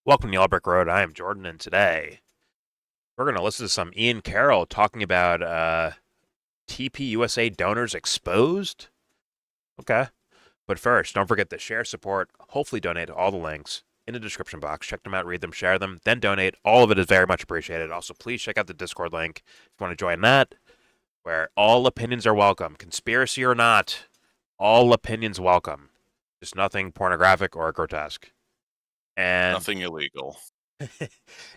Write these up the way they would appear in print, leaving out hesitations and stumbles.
Welcome to YellBro Road. I am Jordan, and today we're going to listen to some Ian Carroll talking about TPUSA donors exposed. Okay. But first, don't forget to share, support, hopefully donate to all the links in the description box. Check them out, read them, share them, then donate. All of it is very much appreciated. Also, please check out the Discord link if you want to join that, where all opinions are welcome. Conspiracy or not, all opinions welcome. Just nothing pornographic or grotesque. And Nothing illegal.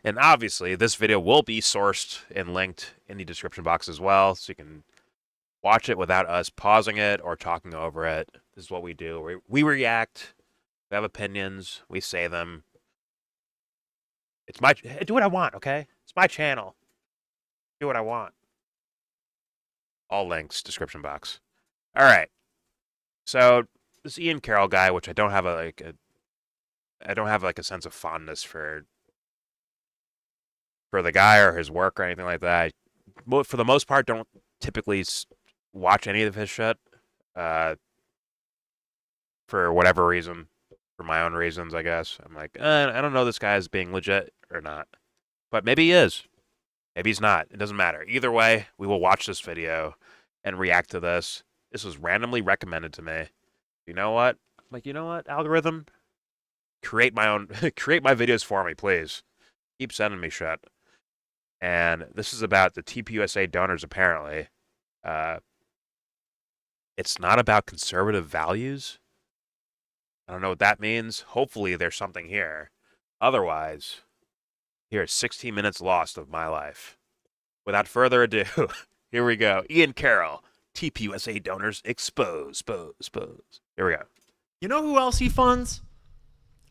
and obviously, this video will be sourced and linked in the description box as well, so you can watch it without us pausing it or talking over it. This is what we do. We react. We have opinions. We say them. It's my do what I want. Okay, it's my channel. Do what I want. All links description box. All right. So this Ian Carroll guy, which I don't have I don't have like a sense of fondness for the guy or his work or anything like that. For the most part, don't typically watch any of his shit uh, for whatever reason, for my own reasons, I guess. I'm like, I don't know this guy is being legit or not. But maybe he is. Maybe he's not. It doesn't matter. Either way, we will watch this video and react to this. This was randomly recommended to me. You know what? I'm like, you know what, algorithm? Create my own, create my videos for me, please. Keep sending me shit. And this is about the TPUSA donors, apparently. Uh, it's not about conservative values. I don't know what that means. Hopefully, there's something here. Otherwise, here's 16 minutes lost of my life. Without further ado, here we go. Ian Carroll, TPUSA donors expose. Here we go. You know who else he funds?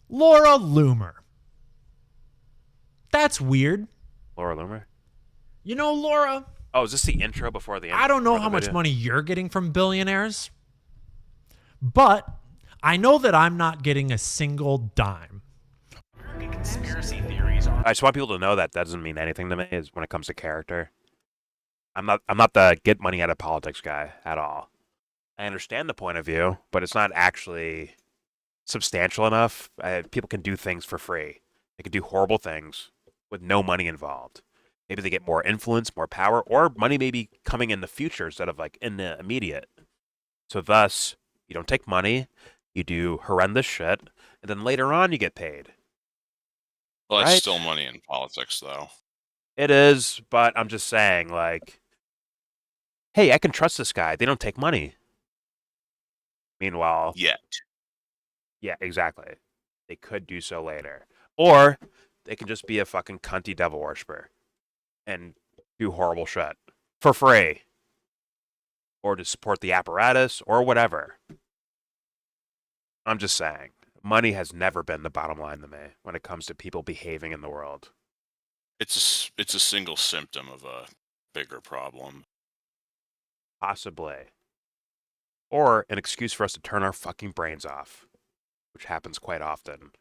Laura Loomer. That's weird. Laura Loomer. You know, Laura, Oh, is this the intro before the intro? I don't know how much money you're getting from billionaires, but I know that I'm not getting a single dime. Conspiracy theories are. I just want people to know that doesn't mean anything to me is when it comes to character. I'm not the get money out of politics guy at all. I understand the point of view, but it's not actually substantial enough. People can do things for free. They can do horrible things with no money involved. Maybe they get more influence, more power, or money may be coming in the future instead of like in the immediate. So thus, you don't take money, you do horrendous shit, and then later on you get paid. Well, that's Right? still money in politics, though. It is, but I'm just saying, like, hey, I can trust this guy. They don't take money. Meanwhile, Yet. yeah, exactly. They could do so later. Or they can just be a fucking cunty devil worshiper and do horrible shit for free. Or to support the apparatus or whatever. I'm just saying. Money has never been the bottom line to me when it comes to people behaving in the world. It's a single symptom of a bigger problem. Possibly. Or an excuse for us to turn our fucking brains off, which happens quite often.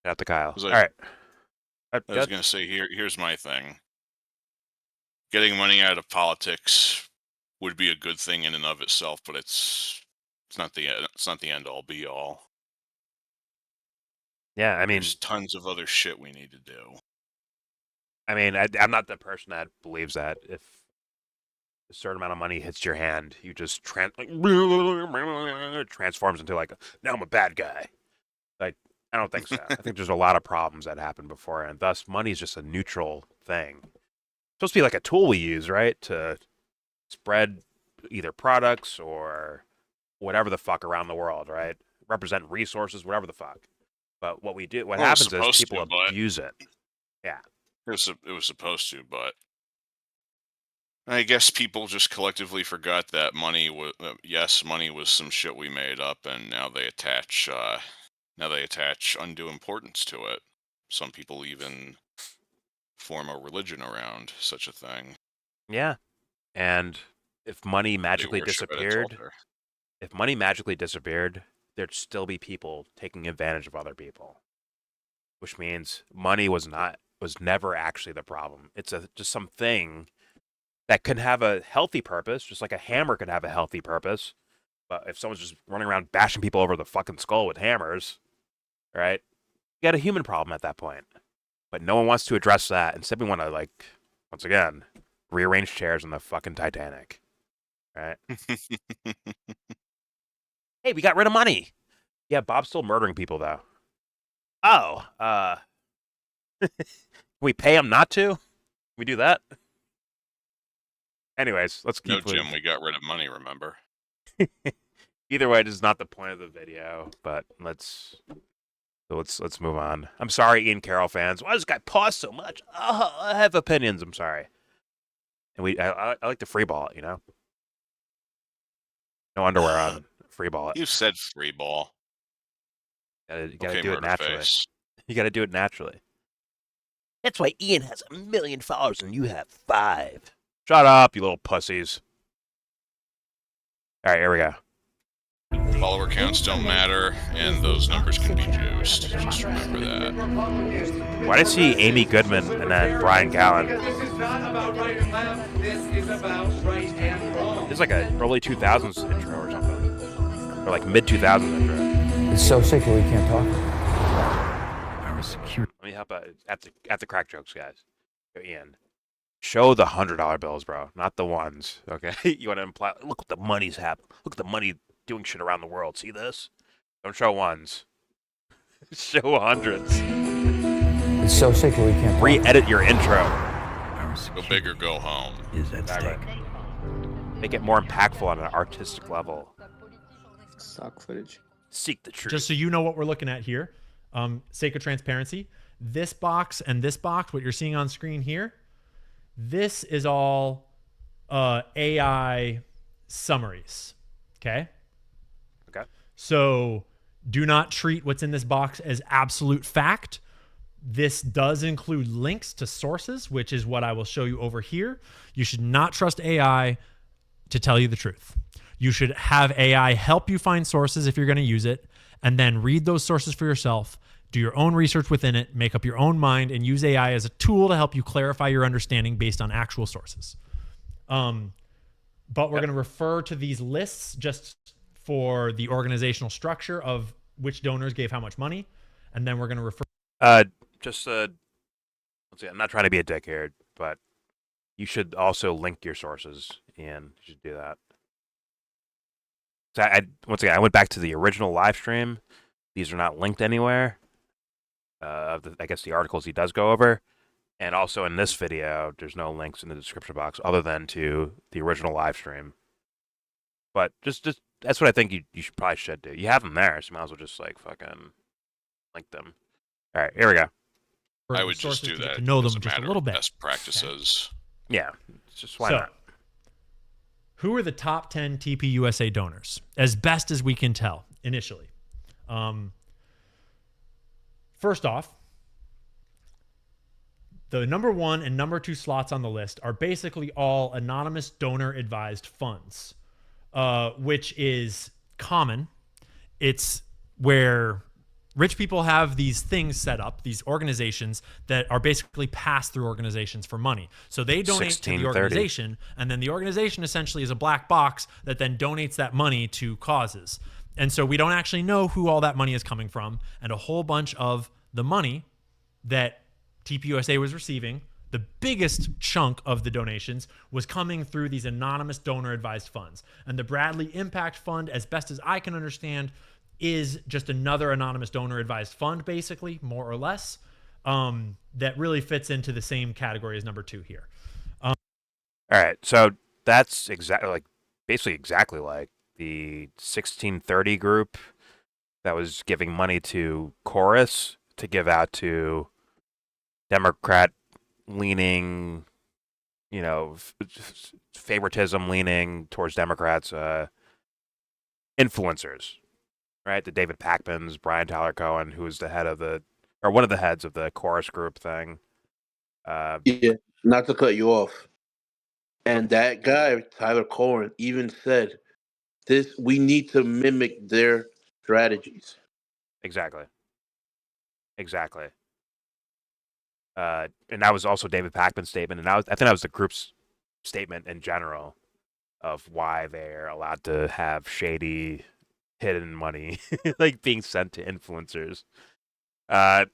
Shout out to Kyle. Was All like- right. I was going to say, here's my thing. Getting money out of politics would be a good thing in and of itself, but it's not the end all be all. Yeah, I mean, There's tons of other shit we need to do. I'm not the person that believes that if a certain amount of money hits your hand, you just transforms into like, now I'm a bad guy. Like, I don't think so. I think there's a lot of problems that happen before, and thus money is just a neutral thing. It's supposed to be like a tool we use, right, to spread either products or whatever the fuck around the world, right? Represent resources, whatever the fuck. But what happens is people abuse it. Yeah. It was supposed to, but I guess people just collectively forgot that money was money was some shit we made up, and now they attach undue importance to it. Some people even form a religion around such a thing. Yeah. And if money magically disappeared, there'd still be people taking advantage of other people. Which means money was never actually the problem. It's just something that can have a healthy purpose, just like a hammer could have a healthy purpose. But if someone's just running around bashing people over the fucking skull with hammers, right? got a human problem at that point. But no one wants to address that. Instead, we want to, like, once again, rearrange chairs on the fucking Titanic. Right? Hey, we got rid of money. Yeah, Bob's still murdering people, though. Oh, can we pay him not to? Can we do that? Anyways, let's No, keep Jim, we got rid of money, remember? Either way, this is not the point of the video, but let's move on. I'm sorry, Ian Carroll fans. Why does this guy pause so much? I have opinions. I'm sorry. And I like to free ball it, you know? No underwear on. Free ball it. You said free ball. You gotta Okay, do it naturally. Murderface. You gotta do it naturally. That's why Ian has 1 million followers and you have 5. Shut up, you little pussies. All right, here we go. Follower counts don't matter, and those numbers can be juiced. Just remember that. Why did I see Amy Goodman and then Brian Callen? It's like a early 2000s intro or something. Or like mid-2000s intro. It's so sick that we can't talk. Let me help out at the crack jokes, guys. Go, Ian. Show the $100 bills, bro, not the ones. Okay, you want to imply? Look what the money's happening. Look at the money doing shit around the world. See this? Don't show ones. Show hundreds. It's so sick that we can't talk. Re-edit your intro. Go big or go home. Is at stake. Make it more impactful on an artistic level. Stock footage. Seek the truth. Just so you know what we're looking at here, sake of transparency, this box and this box, what you're seeing on screen here, this is all AI summaries. Okay. Okay. So do not treat what's in this box as absolute fact. This does include links to sources, which is what I will show you over here. You should not trust AI to tell you the truth. You should have AI help you find sources if you're going to use it, and then read those sources for yourself, do your own research within it, make up your own mind, and use AI as a tool to help you clarify your understanding based on actual sources. But we're going to refer to these lists just for the organizational structure of which donors gave how much money, and then we're going to refer. Let's see. I'm not trying to be a dick here, but you should also link your sources, Ian. You should do that. So once again, I went back to the original live stream. These are not linked anywhere. I guess the articles he does go over, and also in this video, there's no links in the description box other than to the original live stream. But just that's what I think you probably should do. You have them there, so you might as well just like fucking link them. All right, here we go. I would just do that to know them as a just a matter little of bit. best practices. Yeah, just why So, not? who are the top 10 TPUSA donors, as best as we can tell initially? First off, the number 1 and number 2 slots on the list are basically all anonymous donor advised funds, which is common. It's where rich people have these things set up, these organizations that are basically pass-through organizations for money. So they donate to the 1630. organization, and then the organization essentially is a black box that then donates that money to causes. And so we don't actually know who all that money is coming from, and a whole bunch of the money that TPUSA was receiving, the biggest chunk of the donations was coming through these anonymous donor-advised funds. And the Bradley Impact Fund, as best as I can understand, is just another anonymous donor-advised fund, basically, more or less, that really fits into the same category as number 2 here. All right, so that's basically exactly like the 1630 group that was giving money to Chorus to give out to Democrat-leaning, favoritism leaning towards Democrats, influencers. Right, the David Packmans, Brian Tyler Cohen, who is the head of one of the heads of the Chorus group thing. Yeah, not to cut you off. And that guy, Tyler Cohen, even said, we need to mimic their strategies. Exactly. And that was also David Packman's statement, and I think that was the group's statement in general of why they're allowed to have shady hidden money like being sent to influencers. But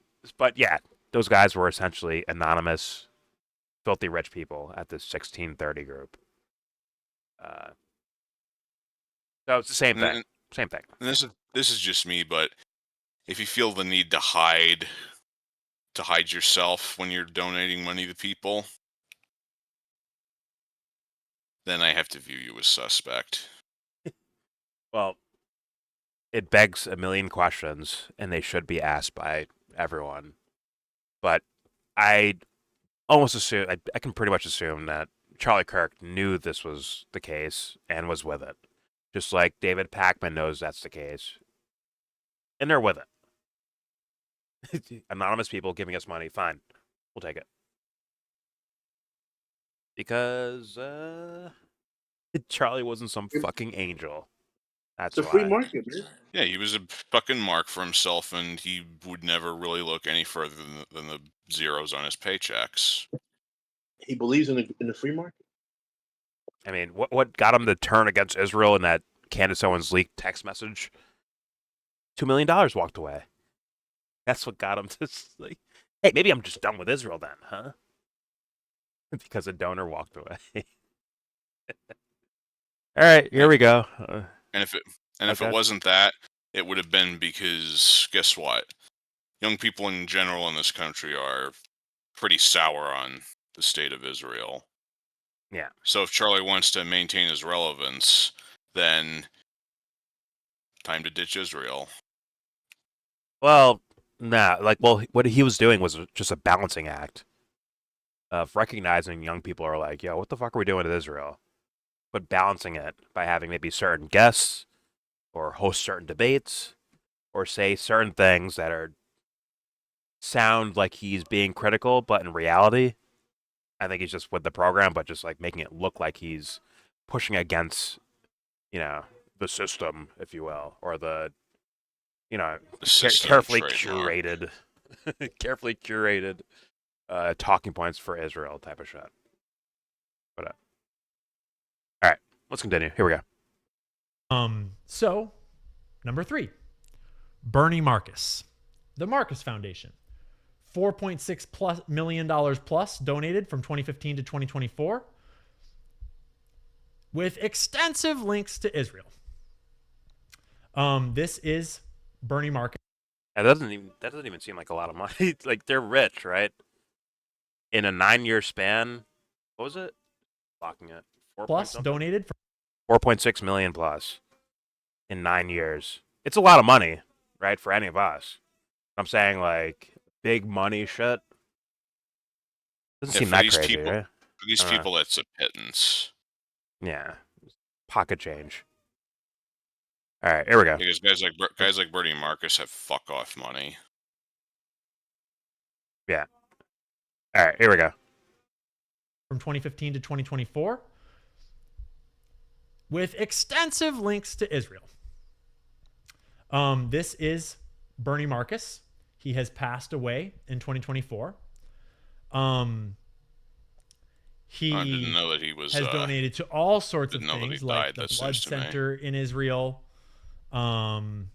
yeah, those guys were essentially anonymous, filthy rich people at this 1630 group. So it's the same thing. And Same thing. this is just me, but if you feel the need to hide yourself when you're donating money to people, then I have to view you as suspect. Well, it begs a million questions, and they should be asked by everyone. But I almost assume, I can pretty much assume that Charlie Kirk knew this was the case and was with it. Just like David Packman knows that's the case. And they're with it. Anonymous people giving us money, fine. We'll take it. Because Charlie wasn't some fucking angel. That's It's a why. free market, man. Yeah, he was a fucking mark for himself, and he would never really look any further than the zeros on his paychecks. He believes in the free market. I mean, what got him to turn against Israel in that Candace Owens leaked text message? $2 million walked away. That's what got him to like, hey, maybe I'm just done with Israel then, huh? Because a donor walked away. All right, here we go. And if it wasn't that, it would have been because guess what? Young people in general in this country are pretty sour on the state of Israel. Yeah. So if Charlie wants to maintain his relevance, then time to ditch Israel. Well, nah. What he was doing was just a balancing act of recognizing young people are like, yo, what the fuck are we doing with Israel? But balancing it by having maybe certain guests or host certain debates or say certain things that sound like he's being critical, but in reality, I think he's just with the program, but just like making it look like he's pushing against, the system, if you will, or the system, carefully trademark. curated, carefully curated talking points for Israel type of shit. But all right, let's continue. Here we go. So, number 3, Bernie Marcus, the Marcus Foundation, $4.6 million plus donated from 2015 to 2024, with extensive links to Israel. This is Bernie Marcus. That doesn't even seem like a lot of money. Like, they're rich, right? In a 9-year span, what was it? Locking it. Plus donated for 4.6 million plus in 9 years. It's a lot of money, right, for any of us. I'm saying, like, big money shit. Doesn't seem that crazy, right? For these people, that's a pittance. Yeah. Pocket change. All right, here we go. Because guys like Bernie Marcus have fuck off money. Yeah. All right, here we go. From 2015 to 2024, with extensive links to Israel. This is Bernie Marcus. He has passed away in 2024. He I didn't know that he has donated to all sorts of things, like the blood center in Israel. Never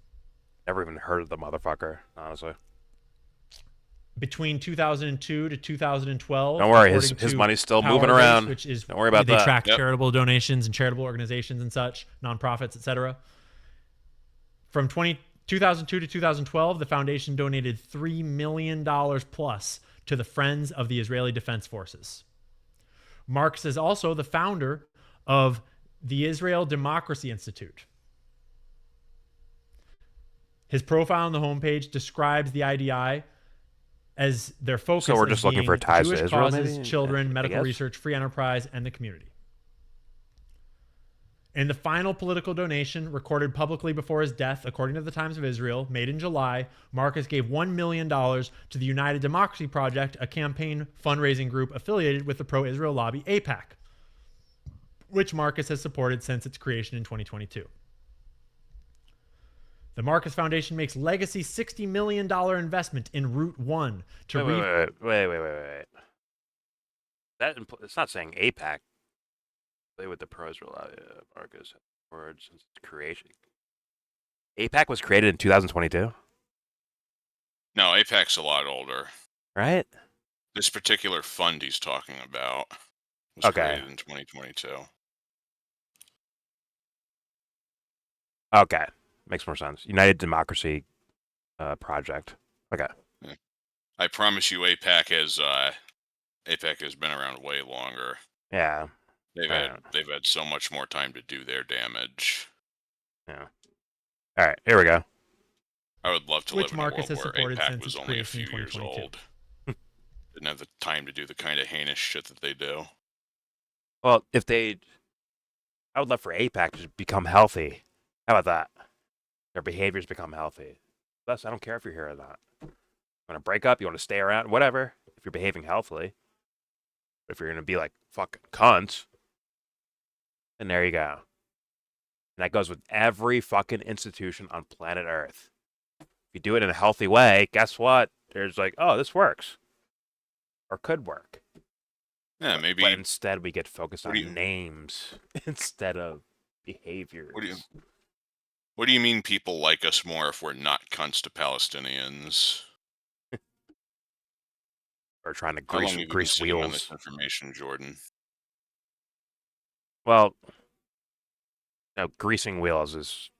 even heard of the motherfucker, honestly. Between 2002 to 2012. Don't worry, his money's still moving around. Which is Don't worry about that. They track charitable donations and charitable organizations and such, nonprofits, etc. From 2002 to 2012, the foundation donated $3 million plus to the Friends of the Israeli Defense Forces. Marcus is also the founder of the Israel Democracy Institute. His profile on the homepage describes the IDI as their focus. So we're just looking for ties Jewish to Israel, causes, maybe? children, I medical guess. research, free enterprise, and the community. In the final political donation recorded publicly before his death, according to the Times of Israel, made in July, Marcus gave $1 million to the United Democracy Project, a campaign fundraising group affiliated with the pro-Israel lobby AIPAC, which Marcus has supported since its creation in 2022. The Marcus Foundation makes legacy $60 million investment in Route 1 to Wait. It's not saying AIPAC. Play with the pro-Israel Marcus words since its creation. AIPAC was created in 2022. No, AIPAC's a lot older. right? This particular fund he's talking about was Okay. created in 2022. Okay, makes more sense. United Democracy Project. Okay. Yeah. I promise you, AIPAC has been around way longer. Yeah. They've had so much more time to do their damage. Yeah. All right, here we go. I would love to Which live in a Marcus world has where supported AIPAC since was its only a creation in few years 2022. old. Didn't have the time to do the kind of heinous shit that they do. Well, I would love for APAC to become healthy. How about that? Their behaviors become healthy. Thus, I don't care if you're here or not. You want to break up? You want to stay around? Whatever. If you're behaving healthily. But if you're going to be like fucking cunts, then there you go. And that goes with every fucking institution on planet Earth. If you do it in a healthy way, guess what? There's like, oh, this works. Or could work. Yeah, But maybe. instead, we get focused What on do you- names instead of behaviors. What do you mean people like us more if we're not cunts to Palestinians? Or trying to How long have you been grease sitting on wheels. this information, Jordan? Well, greasing wheels is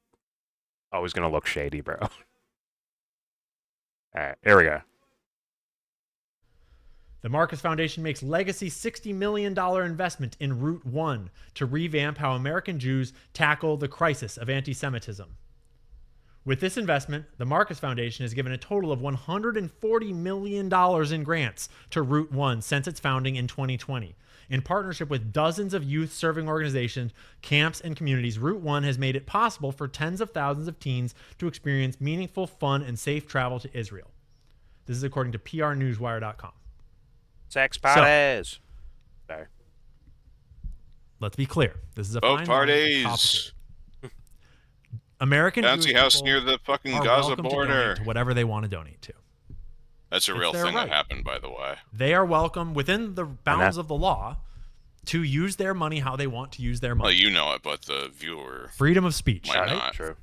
always going to look shady, bro. All right, here we go. The Marcus Foundation makes legacy $60 million investment in Route 1 to revamp how American Jews tackle the crisis of anti-Semitism. With this investment, the Marcus Foundation has given a total of $140 million in grants to Route 1 since its founding in 2020. In partnership with dozens of youth-serving organizations, camps, and communities, Route 1 has made it possible for tens of thousands of teens to experience meaningful, fun, and safe travel to Israel. This is according to prnewswire.com. Sex parties. Sorry. Let's be clear. This is a Both fine line. It's parties. complicated. American Bouncy Jewish house people near the fucking are Gaza welcome to border. donate to whatever they want to donate to. That's a real their thing right. that happened, by the way. They are welcome within the bounds of the law to use their money how they want to use their Well, money. you know it, but the viewer Freedom of speech. might Right? not. True.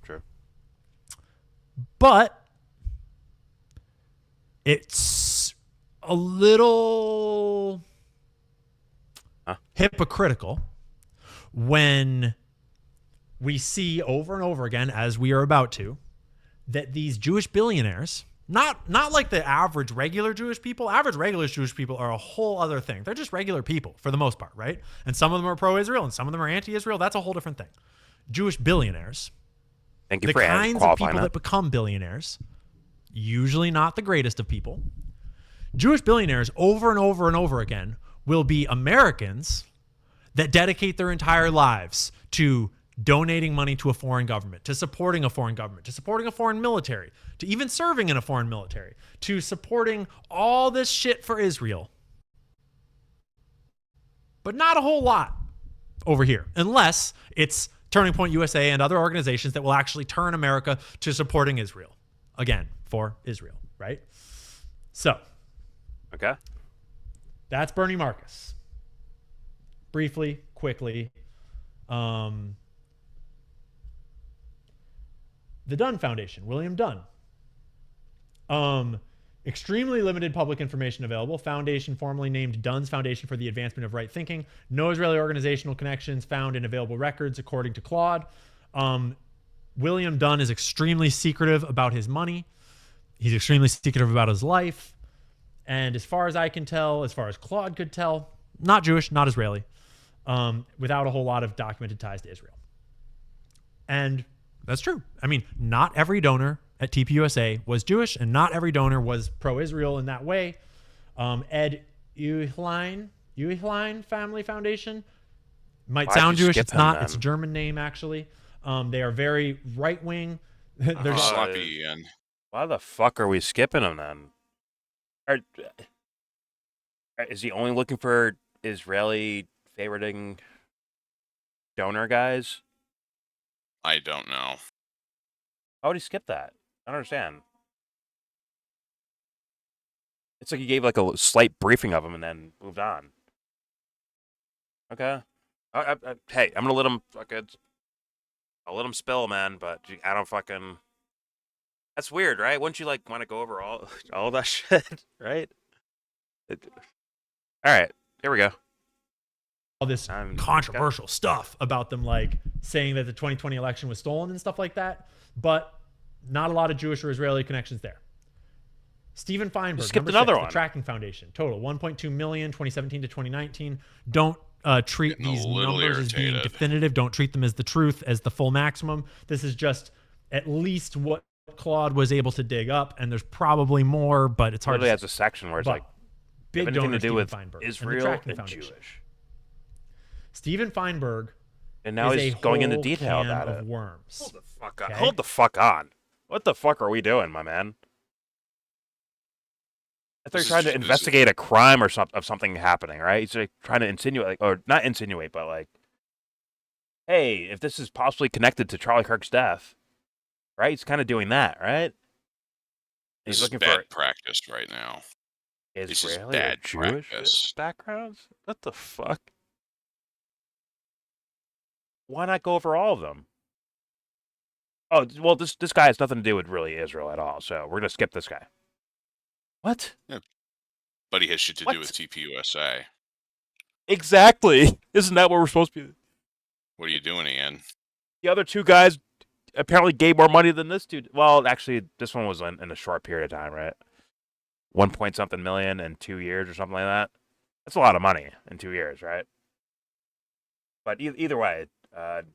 But it's a little hypocritical when we see over and over again, as we are about to, that these Jewish billionaires, not like the average regular Jewish people. Average regular Jewish people are a whole other thing. They're just regular people for the most part, right? And some of them are pro-Israel and some of them are anti-Israel. That's a whole different thing. Jewish billionaires, Thank you the for kinds of qualifying people that become billionaires, usually not the greatest of people. Jewish billionaires over and over and over again will be Americans that dedicate their entire lives to donating money to a foreign government, to supporting a foreign government, to supporting a foreign military, to even serving in a foreign military, to supporting all this shit for Israel. But not a whole lot over here, unless it's Turning Point USA and other organizations that will actually turn America to supporting Israel. Again, for Israel, right? So, Okay. that's Bernie Marcus. Briefly, quickly. The Dunn Foundation, William Dunn. Extremely limited public information available. Foundation formerly named Dunn's Foundation for the Advancement of Right Thinking. No Israeli organizational connections found in available records, according to Claude. William Dunn is extremely secretive about his money. He's extremely secretive about his life. And as far as I can tell, as far as Claude could tell, not Jewish, not Israeli, without a whole lot of documented ties to Israel. And that's true. I mean, not every donor at TPUSA was Jewish, and not every donor was pro-Israel in that way. Ed Uhlein Family Foundation might Why'd sound you Jewish. skip It's him, not. then? It's a German name, actually. They are very right-wing. There's sloppy and Why the fuck are we skipping him then? Is he only looking for Israeli favoriting donor guys? I don't know. How would he skip that? I don't understand. It's like he gave like a slight briefing of him and then moved on. Okay. Hey, I'm gonna let him fucking. I'll let him spill, man. But I don't fucking. That's weird, right? Wouldn't you like want to go over all that shit, right? All right, here we go. All this controversial stuff about them like saying that the 2020 election was stolen and stuff like that, but not a lot of Jewish or Israeli connections there. Stephen Feinberg, skipped number another 6, one. the Tracking Foundation, total 1.2 million, 2017 to 2019. Don't treat Getting a these little numbers as being irritated. definitive. Don't treat them as the truth, as the full maximum. This is just at least what Claude was able to dig up, and there's probably more, but it's hard Literally to has a section where it's But like big anything donor to do Stephen with Feinberg and the Israel Tracking and Foundation. Jewish. Stephen Feinberg And now is he's a going into whole detail can about of it. worms. Hold the fuck on. Okay? Hold the fuck on. What the fuck are we doing, my man? I thought This you're is trying to just- investigate a crime or something happening, right? He's like trying to insinuate, like, or not insinuate, but like, hey, if this is possibly connected to Charlie Kirk's death, right? He's kind of doing that, right? This He's is looking bad for practice right now. This is Israeli or bad Jewish practice. backgrounds. What the fuck? Why not go over all of them? Oh, well, this guy has nothing to do with really Israel at all, so we're gonna skip this guy. What? But he has shit to What? do with TPUSA. Exactly. Isn't that what we're supposed to be? What are you doing, Ian? The other two guys apparently gave more money than this dude. Well, actually, this one was in a short period of time, right? 1 point something million in 2 years or something like that. That's a lot of money in 2 years, right? But either way, and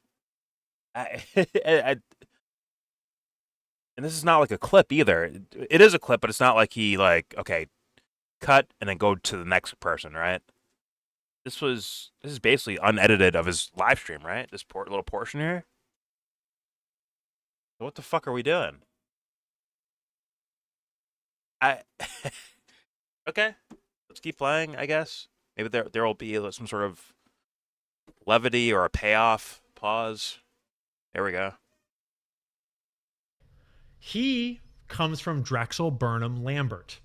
this is not like a clip either. It is a clip, but it's not like he like, okay, cut and then go to the next person, right? This is basically unedited of his live stream, right? This little portion here. So what the fuck are we doing? Okay, let's keep playing, I guess. Maybe there will be some sort of levity or a payoff. Pause. There we go. He comes from Drexel Burnham Lambert.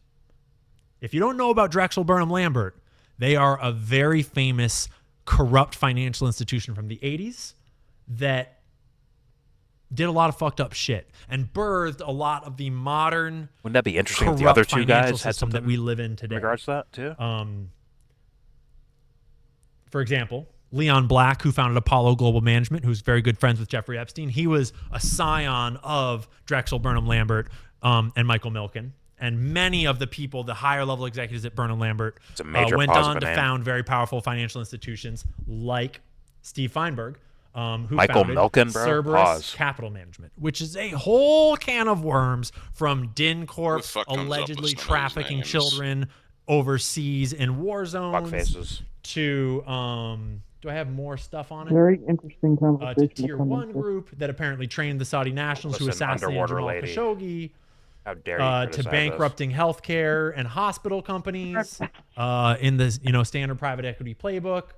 If you don't know about Drexel Burnham Lambert, they are a very famous corrupt financial institution from the 80s that did a lot of fucked up shit and birthed a lot of the modern Wouldn't that be interesting if corrupt the other two financial guys had system something that we live in in today. regards to that too? For example, Leon Black, who founded Apollo Global Management, who's very good friends with Jeffrey Epstein, he was a scion of Drexel Burnham Lambert and Michael Milken. And many of the people, the higher level executives at Burnham Lambert, It's a major went pause on of to a name. found very powerful financial institutions like Steve Feinberg, who Michael founded Milken, bro? Cerberus Pause. Capital Management, which is a whole can of worms from DIN Corp Who the fuck comes up with allegedly some of these trafficking names? children overseas in war zones Fuck faces. to do I have more stuff on it? Very interesting To conversation. Tier 1 group that apparently trained the Saudi nationals who Listen, assassinated underwater Jamal lady. Khashoggi, How dare you to criticize us? bankrupting healthcare and hospital companies in the standard private equity playbook.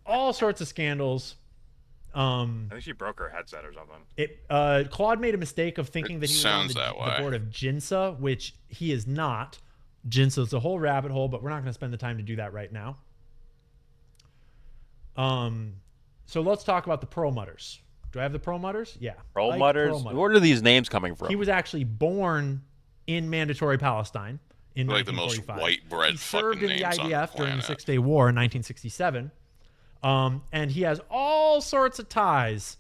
All sorts of scandals. I think she broke her headset or something. Claude made a mistake of thinking that he was on sounds that the way. board of JINSA, which he is not. JINSA is a whole rabbit hole, but we're not going to spend the time to do that right now. So let's talk about the Perlmutters. Do I have the Perlmutters? Yeah. Ike Perlmutters? Perlmutter. Where are these names coming from? He was actually born in Mandatory Palestine in Like the most 1945. white bread He served fucking in the names on the IDF during the planet. Six-Day War in 1967. And he has all sorts of ties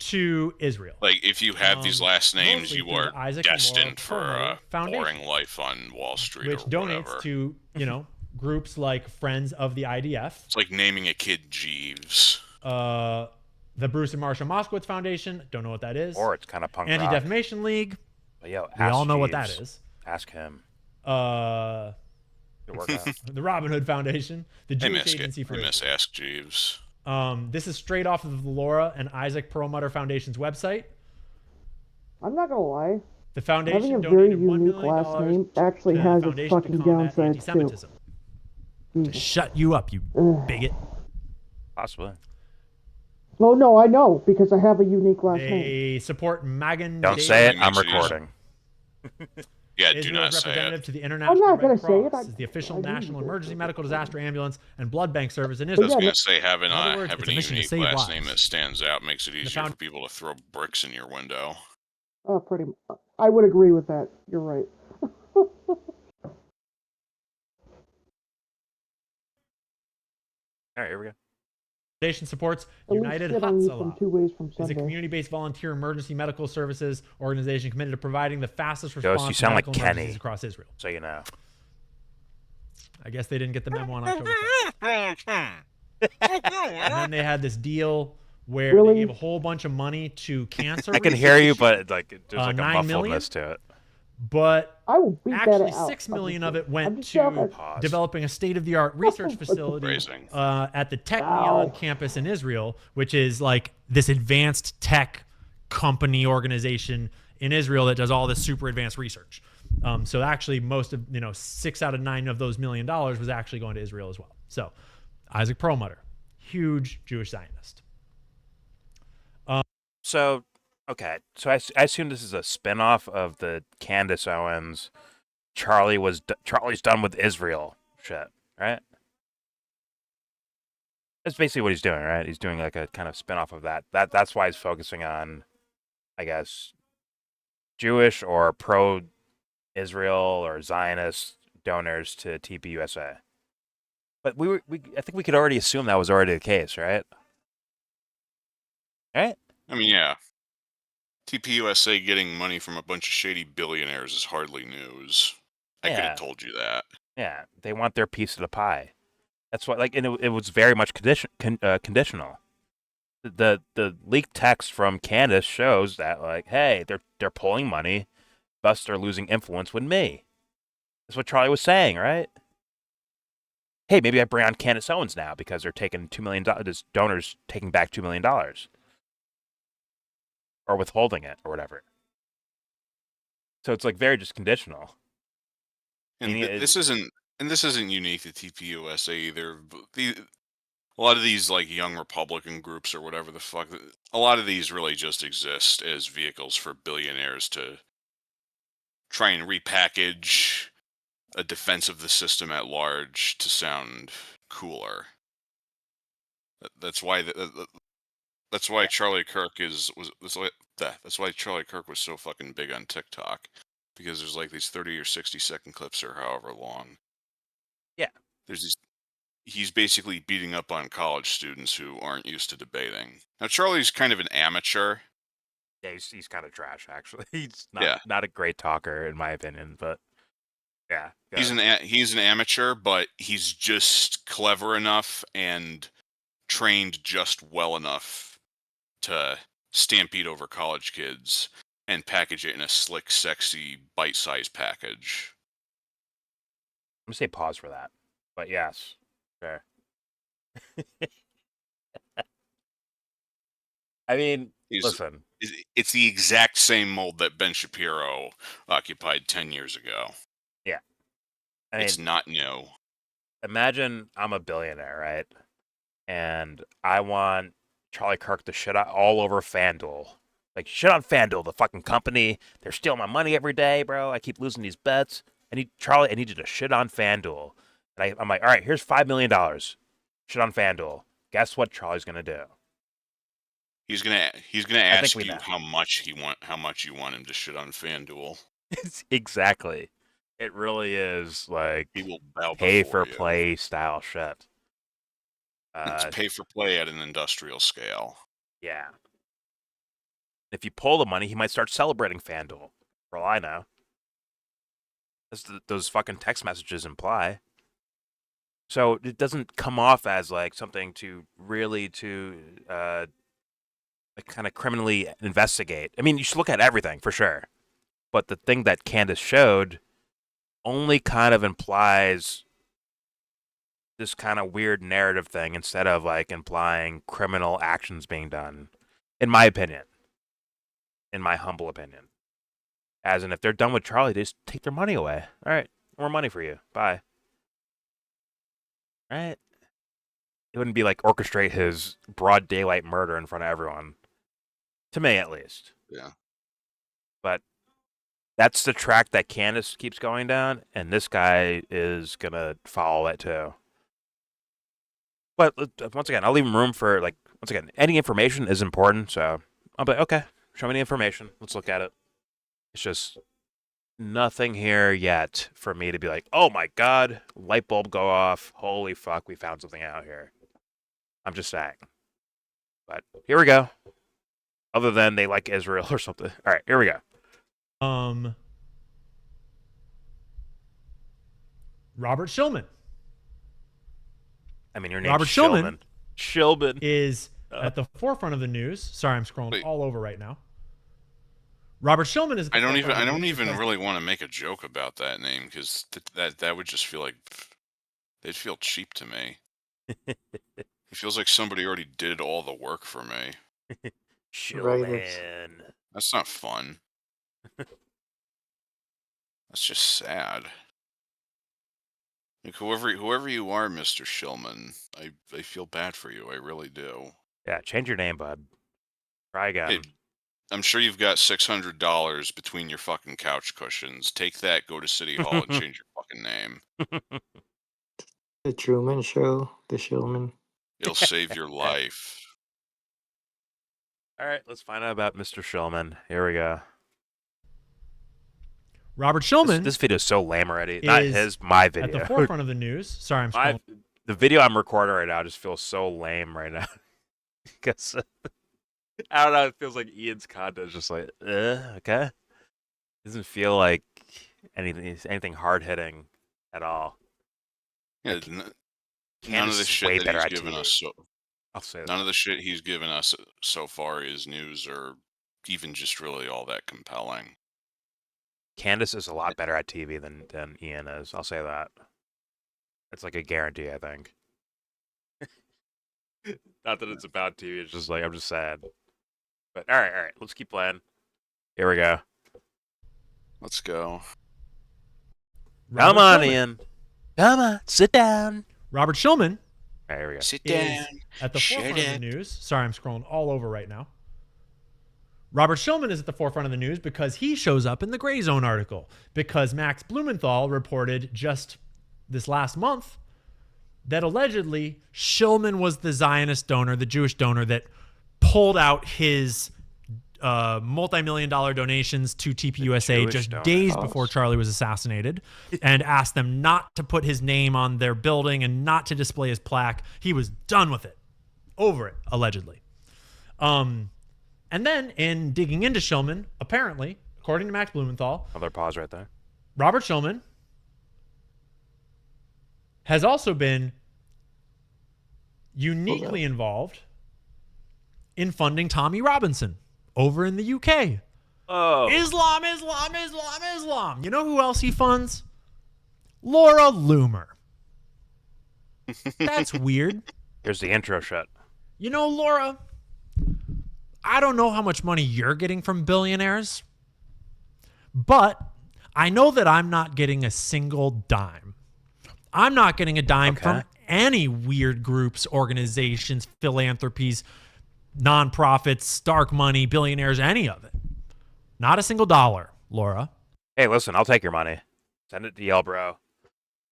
to Israel. Like, if you have these last names, mostly you through are the Isaac and Laura destined for Perlmutter a Foundation, boring life on Wall Street which or donates whatever. to, groups like Friends of the IDF, It's like naming a kid Jeeves. the Bruce and Marsha Moskowitz Foundation, don't know what that is. Or it's kind of punk rock. Anti-Defamation League, But yo, we ask all know what that Jeeves. is. Ask him. The Good work out. Robin Hood Foundation, the I Jewish miss, Agency for I miss Ask Jeeves. This is straight off of the Laura and Isaac Perlmutter Foundation's website. I'm not gonna lie. The foundation Having a very donated $1 unique million last name actually to the has its foundation to fucking combat downsides too. anti-Semitism. To shut you up, you bigot. Possibly. Oh no, I know because I have a unique last name. They support Magan Don't Daly, say it. I'm Makes it recording. Yeah, do Israel's not say representative it. to the International not gonna Red say it. Cross, is the official I National didn't. Emergency Medical Disaster Ambulance and Blood Bank Service in I Israel. was Yeah, going to say, having, in other words, having it's a a mission to unique save last lives. name that stands out makes it easier found- for people to throw bricks in your window. Pretty. I would agree with that. You're right. All right, here we go. Foundation supports At least United shit on you from Hatzalah. 2 ways from It's a Sunday. community-based volunteer emergency medical services organization committed to providing the fastest Ghost, response you to sound like medical emergencies Kenny. across Israel. So you know. I guess they didn't get the memo on October 7th. And then they had this deal where Really? they gave a whole bunch of money to cancer I can hear you, research, but like there's like a 9 million? muffledness to it. but I will beat actually that out. 6 million of it went I'm just to joking. Pause. developing a state-of-the-art research facility Phrasing. at the Technion Ow. campus in Israel, which is like this advanced tech company organization in Israel that does all this super advanced research. So actually, most of 6 out of 9 of those $1 million was actually going to Israel as well. So Isaac Perlmutter, huge Jewish Zionist. So, okay. So I assume this is a spinoff of the Candace Owens, Charlie's done with Israel shit, right? That's basically what he's doing, right? He's doing like a kind of spinoff of that. That's why he's focusing on, I guess, Jewish or pro-Israel or Zionist donors to TPUSA. But I think we could already assume that was already the case, right? Right? I mean, yeah. TPUSA getting money from a bunch of shady billionaires is hardly news. I could Yeah. have told you that. Yeah, they want their piece of the pie. That's what, like, and it was very much conditional. The leaked text from Candace shows that, like, hey, they're pulling money, thus they're losing influence with me. That's what Charlie was saying, right? Hey, maybe I bring on Candace Owens now because they're taking $2 million. This donors taking back $2 million, or withholding it, or whatever. So it's like very just conditional. And Meaning this isn't unique to TPUSA either. A lot of these like young Republican groups or whatever the fuck, a lot of these really just exist as vehicles for billionaires to try and repackage a defense of the system at large to sound cooler. That's why that's why Charlie Kirk that's why Charlie Kirk was so fucking big on TikTok, because there's like these 30 or 60-second clips or however long. Yeah. There's these. He's basically beating up on college students who aren't used to debating. Now Charlie's kind of an amateur. Yeah, he's kind of trash, actually. He's Yeah. not a great talker, in my opinion, but yeah. He's an amateur, but he's just clever enough and trained just well enough to stampede over college kids and package it in a slick, sexy, bite-sized package. I'm going to say pause for that. But yes, sure. I mean, listen. It's the exact same mold that Ben Shapiro occupied 10 years ago. Yeah. I mean, It's not new. imagine I'm a billionaire, right? And I want Charlie Kirk to shit all over FanDuel. Like, shit on FanDuel, the fucking company. They're stealing my money every day, bro. I keep losing these bets. I need you to shit on FanDuel. And I'm like, all right, here's $5 million. Shit on FanDuel. Guess what Charlie's gonna do? He's gonna ask we you know. how much you want him to shit on FanDuel. Exactly. It really is like He will bow pay before for you. play style shit. It's pay for play at an industrial scale. Yeah. If you pull the money, he might start celebrating FanDuel. For all I know. Those fucking text messages imply. So it doesn't come off as like something to really like kind of criminally investigate. I mean, you should look at everything for sure. But the thing that Candace showed only kind of implies this kind of weird narrative thing instead of like implying criminal actions being done, in my opinion. In my humble opinion. As in, if they're done with Charlie, they just take their money away. All right, more money for you. Bye. All right? It wouldn't be like orchestrate his broad daylight murder in front of everyone. To me, at least. Yeah. But that's the track that Candace keeps going down, and this guy is going to follow it too. But once again, I'll leave him room for, like, once again, any information is important, so I'll be like, okay, show me the information. Let's look at it. It's just nothing here yet for me to be like, oh my god, light bulb go off. Holy fuck, we found something out here. I'm just saying. But here we go. Other than they like Israel or something. All right, here we go. Robert Shillman. I mean, your name's Robert Shillman. Shillman is at the forefront of the news. Sorry, I'm scrolling all over right now. Robert Shillman is. I don't even really want to make a joke about that name because that would just feel like they'd feel cheap to me. It feels like somebody already did all the work for me. Shillman. That's not fun. That's just sad. Like whoever you are, Mr. Shillman, I feel bad for you. I really do. Yeah, change your name, bud. Try again. Hey, I'm sure you've got $600 between your fucking couch cushions. Take that, go to City Hall, and change your fucking name. The Truman Show, the Shillman. It'll save your life. All right, let's find out about Mr. Shillman. Here we go. Robert Shillman. This video is so lame already. Not his, my video. At the forefront of the news. Sorry, I'm scrolling. The video I'm recording right now just feels so lame right now. Because I don't know, it feels like Ian's content is just like, okay. Doesn't feel like anything hard hitting at all. Yeah, Like, none of the shit that he's given us I'll say that. None of the shit he's given us so far is news or even just really all that compelling. Candace is a lot better at TV than Ian is. I'll say that. It's like a guarantee, I think. Not that it's about TV. It's just like, I'm just sad. But all right. Let's keep playing. Here we go. Let's go. Come on, Ian. Come on, sit down. Robert Shillman. All right, here we go. Sit down. At the forefront of the news. Sorry, I'm scrolling all over right now. Robert Shillman is at the forefront of the news because he shows up in the Gray Zone article. Because Max Blumenthal reported just this last month that allegedly Shillman was the Zionist donor, the Jewish donor that pulled out his multi-million-dollar donations to TPUSA just days before Charlie was assassinated and asked them not to put his name on their building and not to display his plaque. He was done with it. Over it, allegedly. And then in digging into Shillman, apparently, according to Max Blumenthal, Another pause right there. Robert Shillman has also been uniquely involved in funding Tommy Robinson over in the UK. Oh. Islam. You know who else he funds? Laura Loomer. That's weird. Here's the intro shot. You know, Laura, I don't know how much money you're getting from billionaires, but I know that I'm not getting a single dime. I'm not getting a dime from any weird groups, organizations, philanthropies, nonprofits, dark money, billionaires, any of it. Not a single dollar, Laura. Hey, listen, I'll take your money. Send it to YellBro.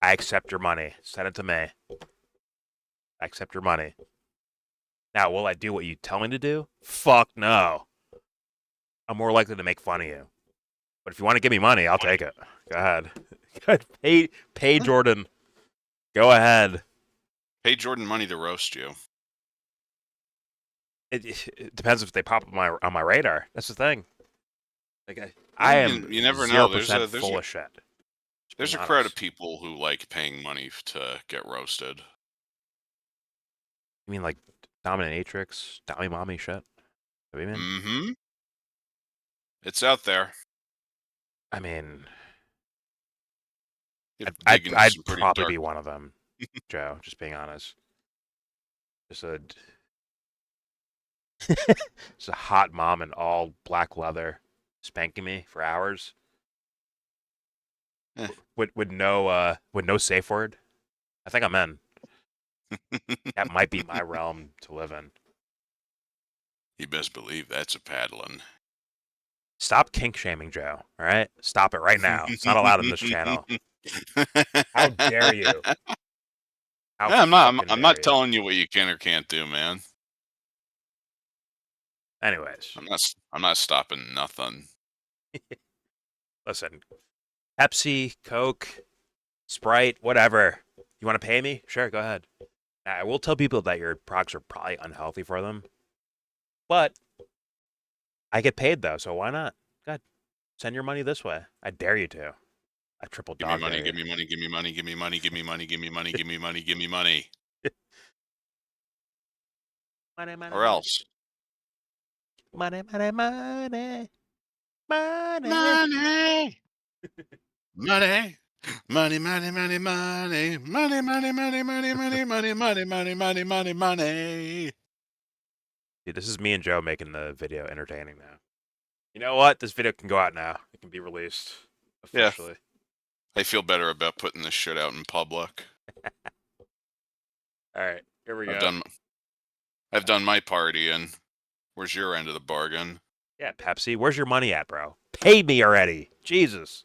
I accept your money. Send it to me. I accept your money. Now, will I do what you tell me to do? Fuck no. I'm more likely to make fun of you. But if you want to give me money, I'll take it. Go ahead. Pay Jordan. Go ahead. Pay Jordan money to roast you. It depends if they pop on my radar. That's the thing. Like I am. You never know. There's full of shit. There's a crowd of people who like paying money to get roasted. You mean like dominatrix, Dolly mommy shit? What do you mean? Mm-hmm. It's out there. I mean, I'd probably be one of them, Joe. Just being honest. Just a hot mom in all black leather spanking me for hours. With no safe word. I think I'm in. That might be my realm to live in. You best believe that's a paddling. Stop kink shaming, Joe. All right, stop it right now. It's not allowed in this channel. How dare you? I'm not telling you what you can or can't do, man. Anyways, I'm not stopping nothing. Listen, Pepsi, Coke, Sprite, whatever. You want to pay me? Sure, go ahead. I will tell people that your products are probably unhealthy for them, but I get paid though, so why not? Go ahead. Send your money this way. I dare you to. I triple Give me dog money, dare give you. me money, give me money, give me money, give me money, give me money, give me money, give me money. Money, money, Or else. money, money, money, money. Money! Money! Money, money, money, money, money, money, money, money, money, money, money, money, money, money, money. Dude, this is me and Joe making the video entertaining now. You know what? This video can go out now. It can be released Yeah. officially. I feel better about putting this shit out in public. All right, here we I've go. done my party, and where's your end of the bargain? Yeah, Pepsi, where's your money at, bro? Pay me already. Jesus.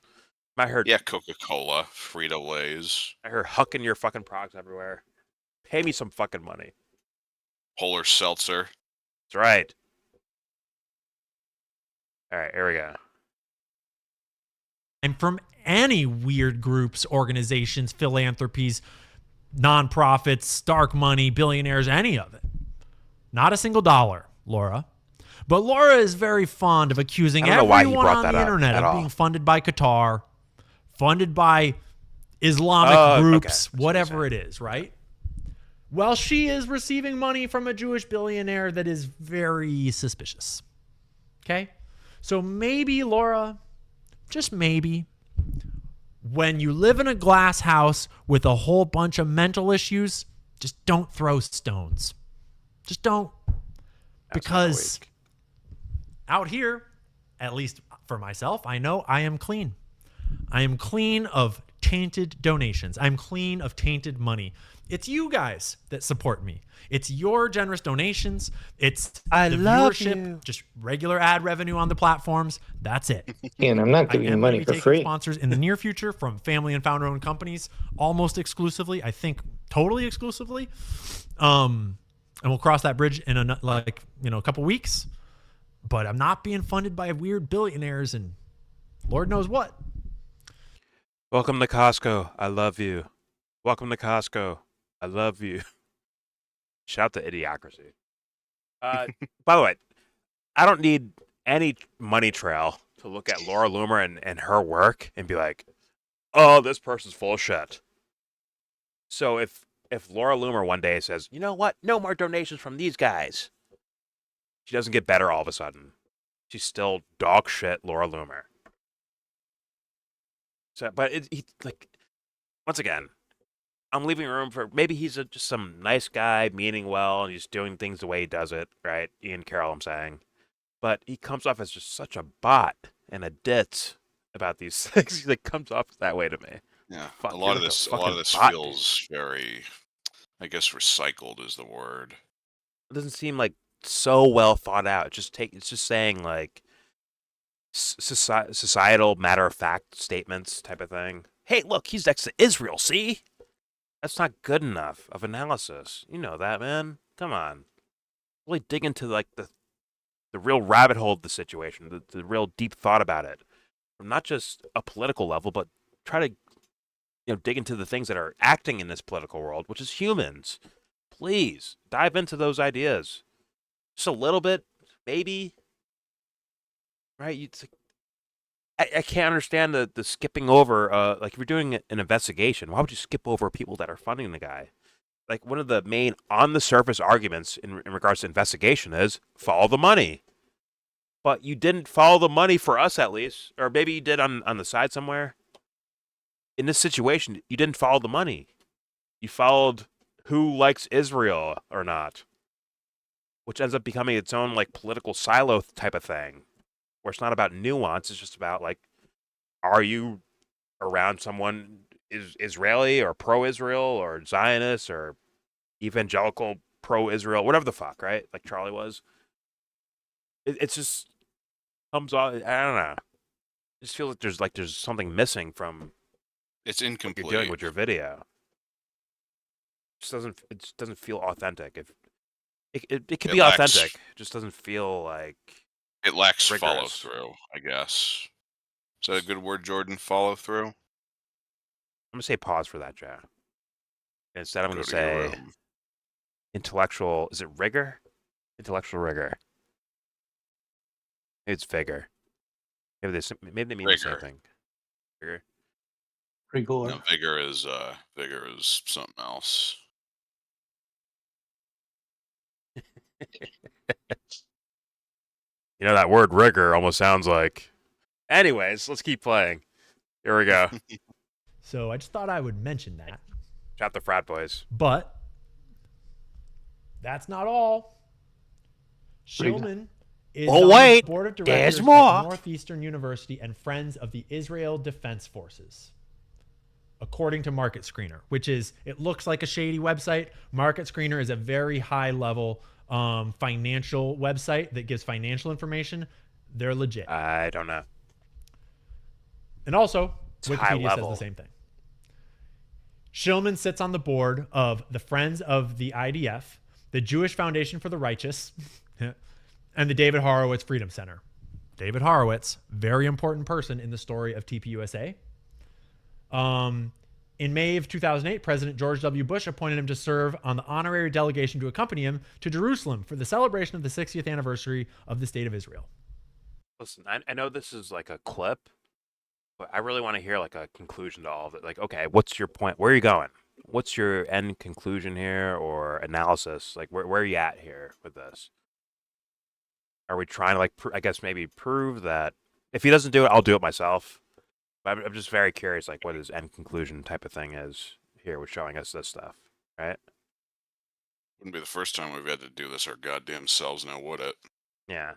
I heard Yeah, Coca-Cola, Frito-Lays, I heard hucking your fucking products everywhere. Pay me some fucking money. Polar Seltzer. That's right. All right, here we go. And from any weird groups, organizations, philanthropies, nonprofits, dark money, billionaires, any of it. Not a single dollar, Laura. But Laura is very fond of accusing I don't know why he everyone brought on that the up internet at of all. being funded by Qatar, funded by Islamic Okay. groups, That's what whatever you're it is, right? Well, she is receiving money from a Jewish billionaire that is very suspicious. Okay? So maybe, Laura, just maybe, when you live in a glass house with a whole bunch of mental issues, just don't throw stones. Just don't. Because out here, at least for myself, I know I am clean. I am clean of tainted donations. I'm clean of tainted money. It's you guys that support me. It's your generous donations. It's the love viewership, you. just regular ad revenue on the platforms. That's it. And I'm not I giving you am going to money be for taking free. sponsors in the near future from family and founder-owned companies, almost exclusively. I think totally exclusively. And we'll cross that bridge in a couple weeks. But I'm not being funded by weird billionaires and Lord knows what. Welcome to Costco. I love you. Welcome to Costco. I love you. Shout to Idiocracy. By the way, I don't need any money trail to look at Laura Loomer and her work and be like, oh, this person's full of shit. So if Laura Loomer one day says, you know what, no more donations from these guys, she doesn't get better all of a sudden. She's still dog shit Laura Loomer. So, but once again, I'm leaving room for maybe he's just some nice guy, meaning well, and he's doing things the way he does it, right? Ian Carroll, I'm saying. But he comes off as just such a bot and a ditz about these things. He comes off that way to me. Yeah, Fuck, a you're lot of like a this fucking bot, feels very, I guess, recycled is the word. It doesn't seem like so well thought out. It's just saying like societal matter of fact statements type of thing. Hey, look, he's next to Israel. See, that's not good enough of analysis. You know that, man. Come on, really dig into like the real rabbit hole of the situation, the real deep thought about it, from not just a political level, but try to dig into the things that are acting in this political world, which is humans. Please dive into those ideas, just a little bit, maybe. Right? I can't understand the skipping over. Like if you're doing an investigation, why would you skip over people that are funding the guy? Like one of the main on the surface arguments in regards to investigation is follow the money. But you didn't follow the money for us, at least, or maybe you did on the side somewhere. In this situation, you didn't follow the money. You followed who likes Israel or not, which ends up becoming its own like political silo type of thing, where it's not about nuance. It's just about like, are you around someone is Israeli or pro-Israel or Zionist or evangelical pro-Israel, whatever the fuck, right? Like Charlie was. It's just comes off. I don't know. It just feels like there's something missing from It's what incomplete. you're doing with your video. It just doesn't feel authentic. If it could be authentic, it just doesn't feel like It lacks rigorous. follow through, I guess. Is that a good word, Jordan? Follow through? I'm gonna say pause for that, Joe. Instead, I'm Go gonna to your say room. intellectual. Is it rigor? Intellectual rigor. Maybe it's vigor. Maybe they mean the same Vigor. thing. Vigor. Rigor. No, vigor is something else. You know, that word rigor almost sounds like. Anyways, let's keep playing. Here we go. So I just thought I would mention that. Shout the frat boys. But that's not all. Shillman is Oh, on wait, the board of there's directors more. at Northeastern University and Friends of the Israel Defense Forces, according to Market Screener, which is, it looks like a shady website. Market Screener is a very high level financial website that gives financial information. They're legit. I don't know. And also, It's high Wikipedia says level. the same thing. Shillman sits on the board of the Friends of the IDF, the Jewish Foundation for the Righteous, and the David Horowitz Freedom Center. David Horowitz, very important person in the story of TPUSA. In May of 2008, President George W. Bush appointed him to serve on the honorary delegation to accompany him to Jerusalem for the celebration of the 60th anniversary of the State of Israel. Listen, I know this is like a clip, but I really want to hear like a conclusion to all of it. Like, okay, what's your point? Where are you going? What's your end conclusion here or analysis? Like, where are you at here with this? Are we trying to like, I guess maybe prove that if he doesn't do it, I'll do it myself. But I'm just very curious, like, what his end conclusion type of thing is here with showing us this stuff, right? Wouldn't be the first time we've had to do this our goddamn selves now, would it? Yeah. You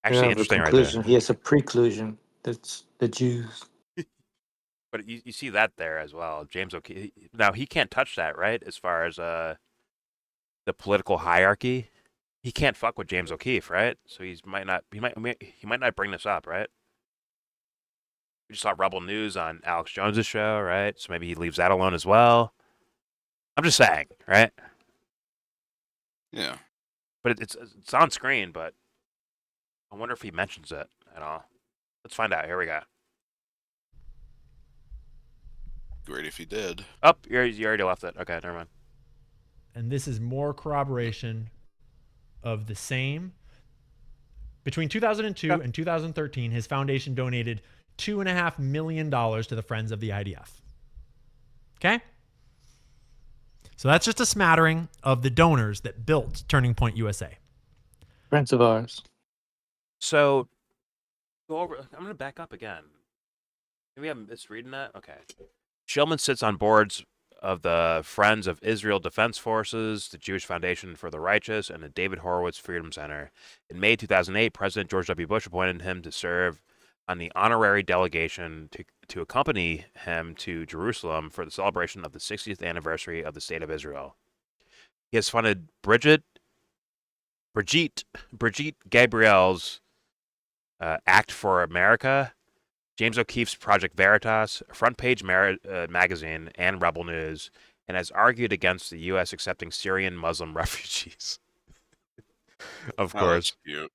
Actually, have a interesting right conclusion. there. He has a preclusion. That's the Jews. But you see that there as well. James O'Keefe. Now, he can't touch that, right? As far as the political hierarchy. He can't fuck with James O'Keefe, right? So he might not bring this up, right? We just saw Rebel News on Alex Jones's show, right? So maybe he leaves that alone as well. I'm just saying, right? Yeah. But it's on screen, but I wonder if he mentions it at all. Let's find out. Here we go. Great if he did. Oh, you already left it. Okay, never mind. And this is more corroboration of the same. Between 2002 and 2013, his foundation donated $2.5 million to the Friends of the IDF. Okay? So that's just a smattering of the donors that built Turning Point USA. Friends of ours. So, go over. I'm going to back up again. Maybe I'm misreading that. Okay. Shillman sits on boards of the Friends of Israel Defense Forces, the Jewish Foundation for the Righteous, and the David Horowitz Freedom Center. In May 2008, President George W. Bush appointed him to serve on the honorary delegation to accompany him to Jerusalem for the celebration of the 60th anniversary of the State of Israel. He has funded Brigitte Gabriel's Act for America, James O'Keefe's Project Veritas, Front Page Magazine, and Rebel News, and has argued against the U.S. accepting Syrian Muslim refugees. Of Oh, course. that's cute.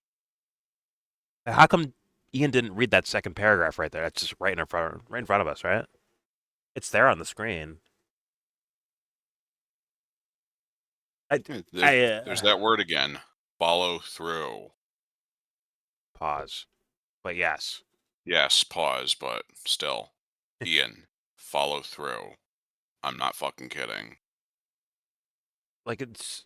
How come Ian didn't read that second paragraph right there? That's just right in front of us, right? It's there on the screen. There's that word again. Follow through. Pause. But yes. Yes, pause, but still. Ian, follow through. I'm not fucking kidding. Like, it's...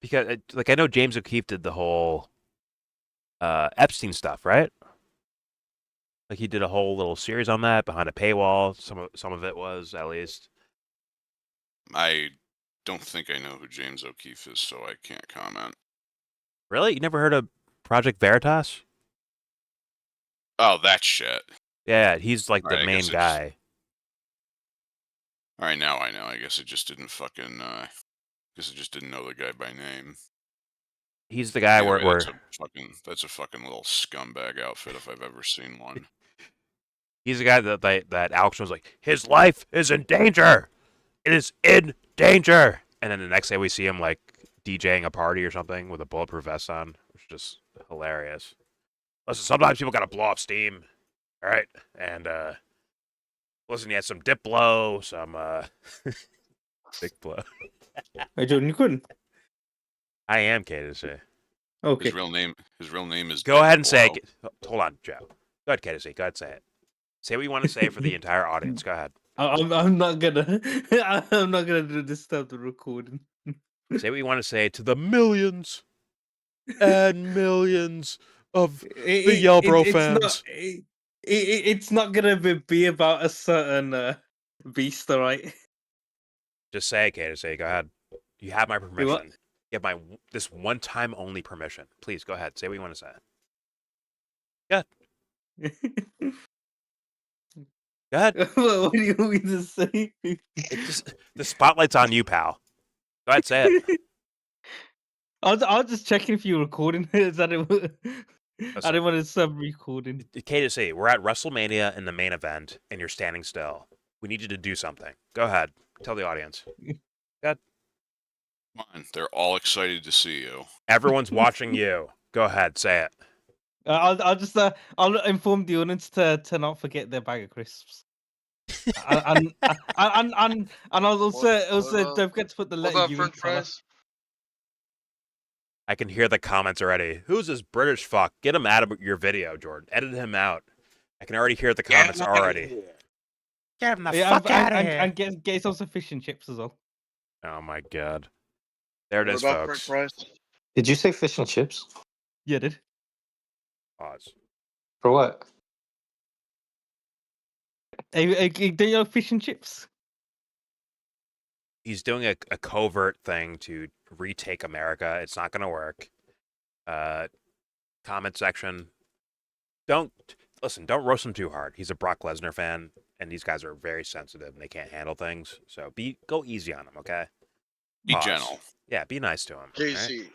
because, like, I know James O'Keefe did the whole Epstein stuff, right? Like, he did a whole little series on that behind a paywall. Some of it was, at least. I don't think I know who James O'Keefe is, so I can't comment. Really? You never heard of Project Veritas? Oh, that shit. Yeah, he's like the Alright, I main guess guy. Alright, now I know. I guess I just didn't fucking, guess I just didn't know the guy by name. He's the guy Either way, where that's a fucking little scumbag outfit if I've ever seen one. he's the guy that Alex was like, his life is in danger. It is in danger. And then the next day we see him like DJing a party or something with a bulletproof vest on, which is just hilarious. Listen, sometimes people gotta blow off steam. All right, and listen, you had some Diplo, some big blow. Hey, Jordan, you couldn't. I am KDC. Okay. His real name is. Go ahead and say Diplo. it. Hold on, Joe. Go ahead, KDC. Go ahead, say it. Say what you want to say for the entire audience. Go ahead. I'm not gonna I'm not gonna disturb the recording. Say what you want to say to the millions and millions of the YellBro fans. It's not gonna be about a certain beast, alright? Just say it, KDC. Go ahead. You have my what? permission. You have my this one time only permission. Please go ahead. Say what you want to say. Go ahead. What do you want me to say? The spotlight's on you, pal. Go ahead, say it. I was just checking if you're recording. I didn't want to sub recording. KDC, we're at WrestleMania in the main event, and you're standing still. We need you to do something. Go ahead. Tell the audience. Come on, they're all excited to see you. Everyone's watching you. Go ahead, say it. I'll inform the audience to not forget their bag of crisps. and I'll also don't forget to put the What letter about U in French colour. fries? I can hear the comments already. Who's this British fuck? Get him out of your video, Jordan. Edit him out. I can already hear the comments already. Get him the fuck out of here. And get some fish and chips as well. Oh my god. There it What is, about folks. French fries? Did you say fish and chips? Yeah, did. Pause. For what? Hey, do you know fish and chips? He's doing a covert thing to retake America. It's not going to work. Comment section. Don't roast him too hard. He's a Brock Lesnar fan, and these guys are very sensitive and they can't handle things. So go easy on him, okay? Be Pause. gentle. Yeah, be nice to him. Casey,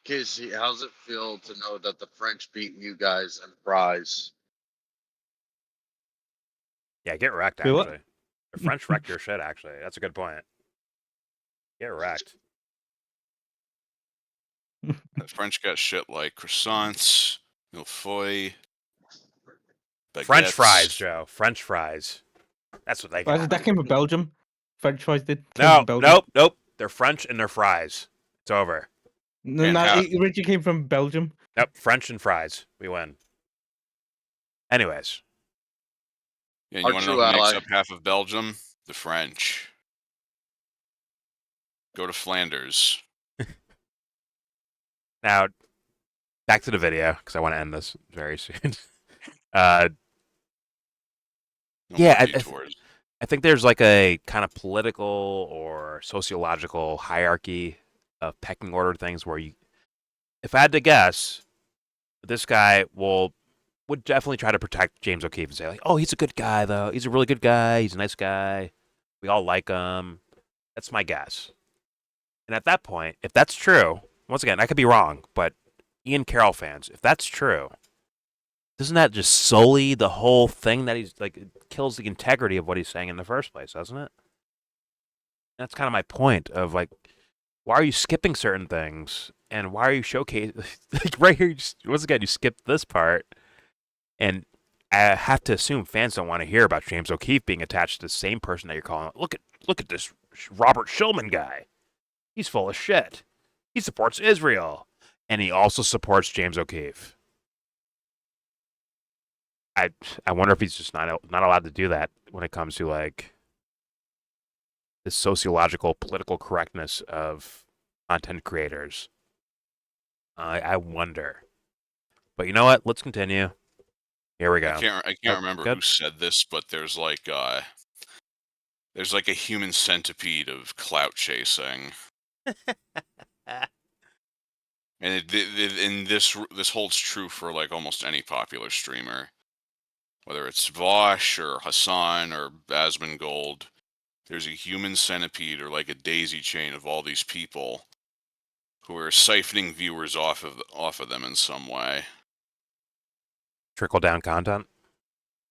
Casey, how's it feel to know that the French beat you guys in fries? Yeah, get wrecked, Wait, what? actually. The French wrecked your shit, actually. That's a good point. Get wrecked. The French got shit like croissants, millefeuille, baguettes. French fries, Joe. French fries. That's what they got. That came from Belgium. French fries did. Came from Belgium. Nope. They're French and they're fries. It's over. No, And how- it originally came from Belgium. Nope, French and fries. We win. Anyways. Yeah, Our you want to know true who makes ally. up half of Belgium? The French. Go to Flanders. Now, back to the video, because I want to end this very soon. No Yeah, more I detours. I think there's like a kind of political or sociological hierarchy of pecking order things where if I had to guess, this guy would definitely try to protect James O'Keefe and say like, oh, he's a good guy though. He's a really good guy. He's a nice guy. We all like him. That's my guess. And at that point, if that's true, once again, I could be wrong, but Ian Carroll fans, if that's true, doesn't that just sully the whole thing that he's like, it kills the integrity of what he's saying in the first place, doesn't it? That's kind of my point of like, why are you skipping certain things? And why are you showcasing, like right here, once again, you skipped this part. And I have to assume fans don't want to hear about James O'Keefe being attached to the same person that you're calling. Look at this Robert Shulman guy. He's full of shit. He supports Israel. And he also supports James O'Keefe. I wonder if he's just not allowed to do that when it comes to like the sociological political correctness of content creators. I wonder. But you know what? Let's continue. Here we go. I can't remember who said this, but there's like a human centipede of clout chasing. And this holds true for like almost any popular streamer, whether it's Vosh or Hassan or Asmongold. There's a human centipede or like a daisy chain of all these people who are siphoning viewers off of them in some way. Trickle down content.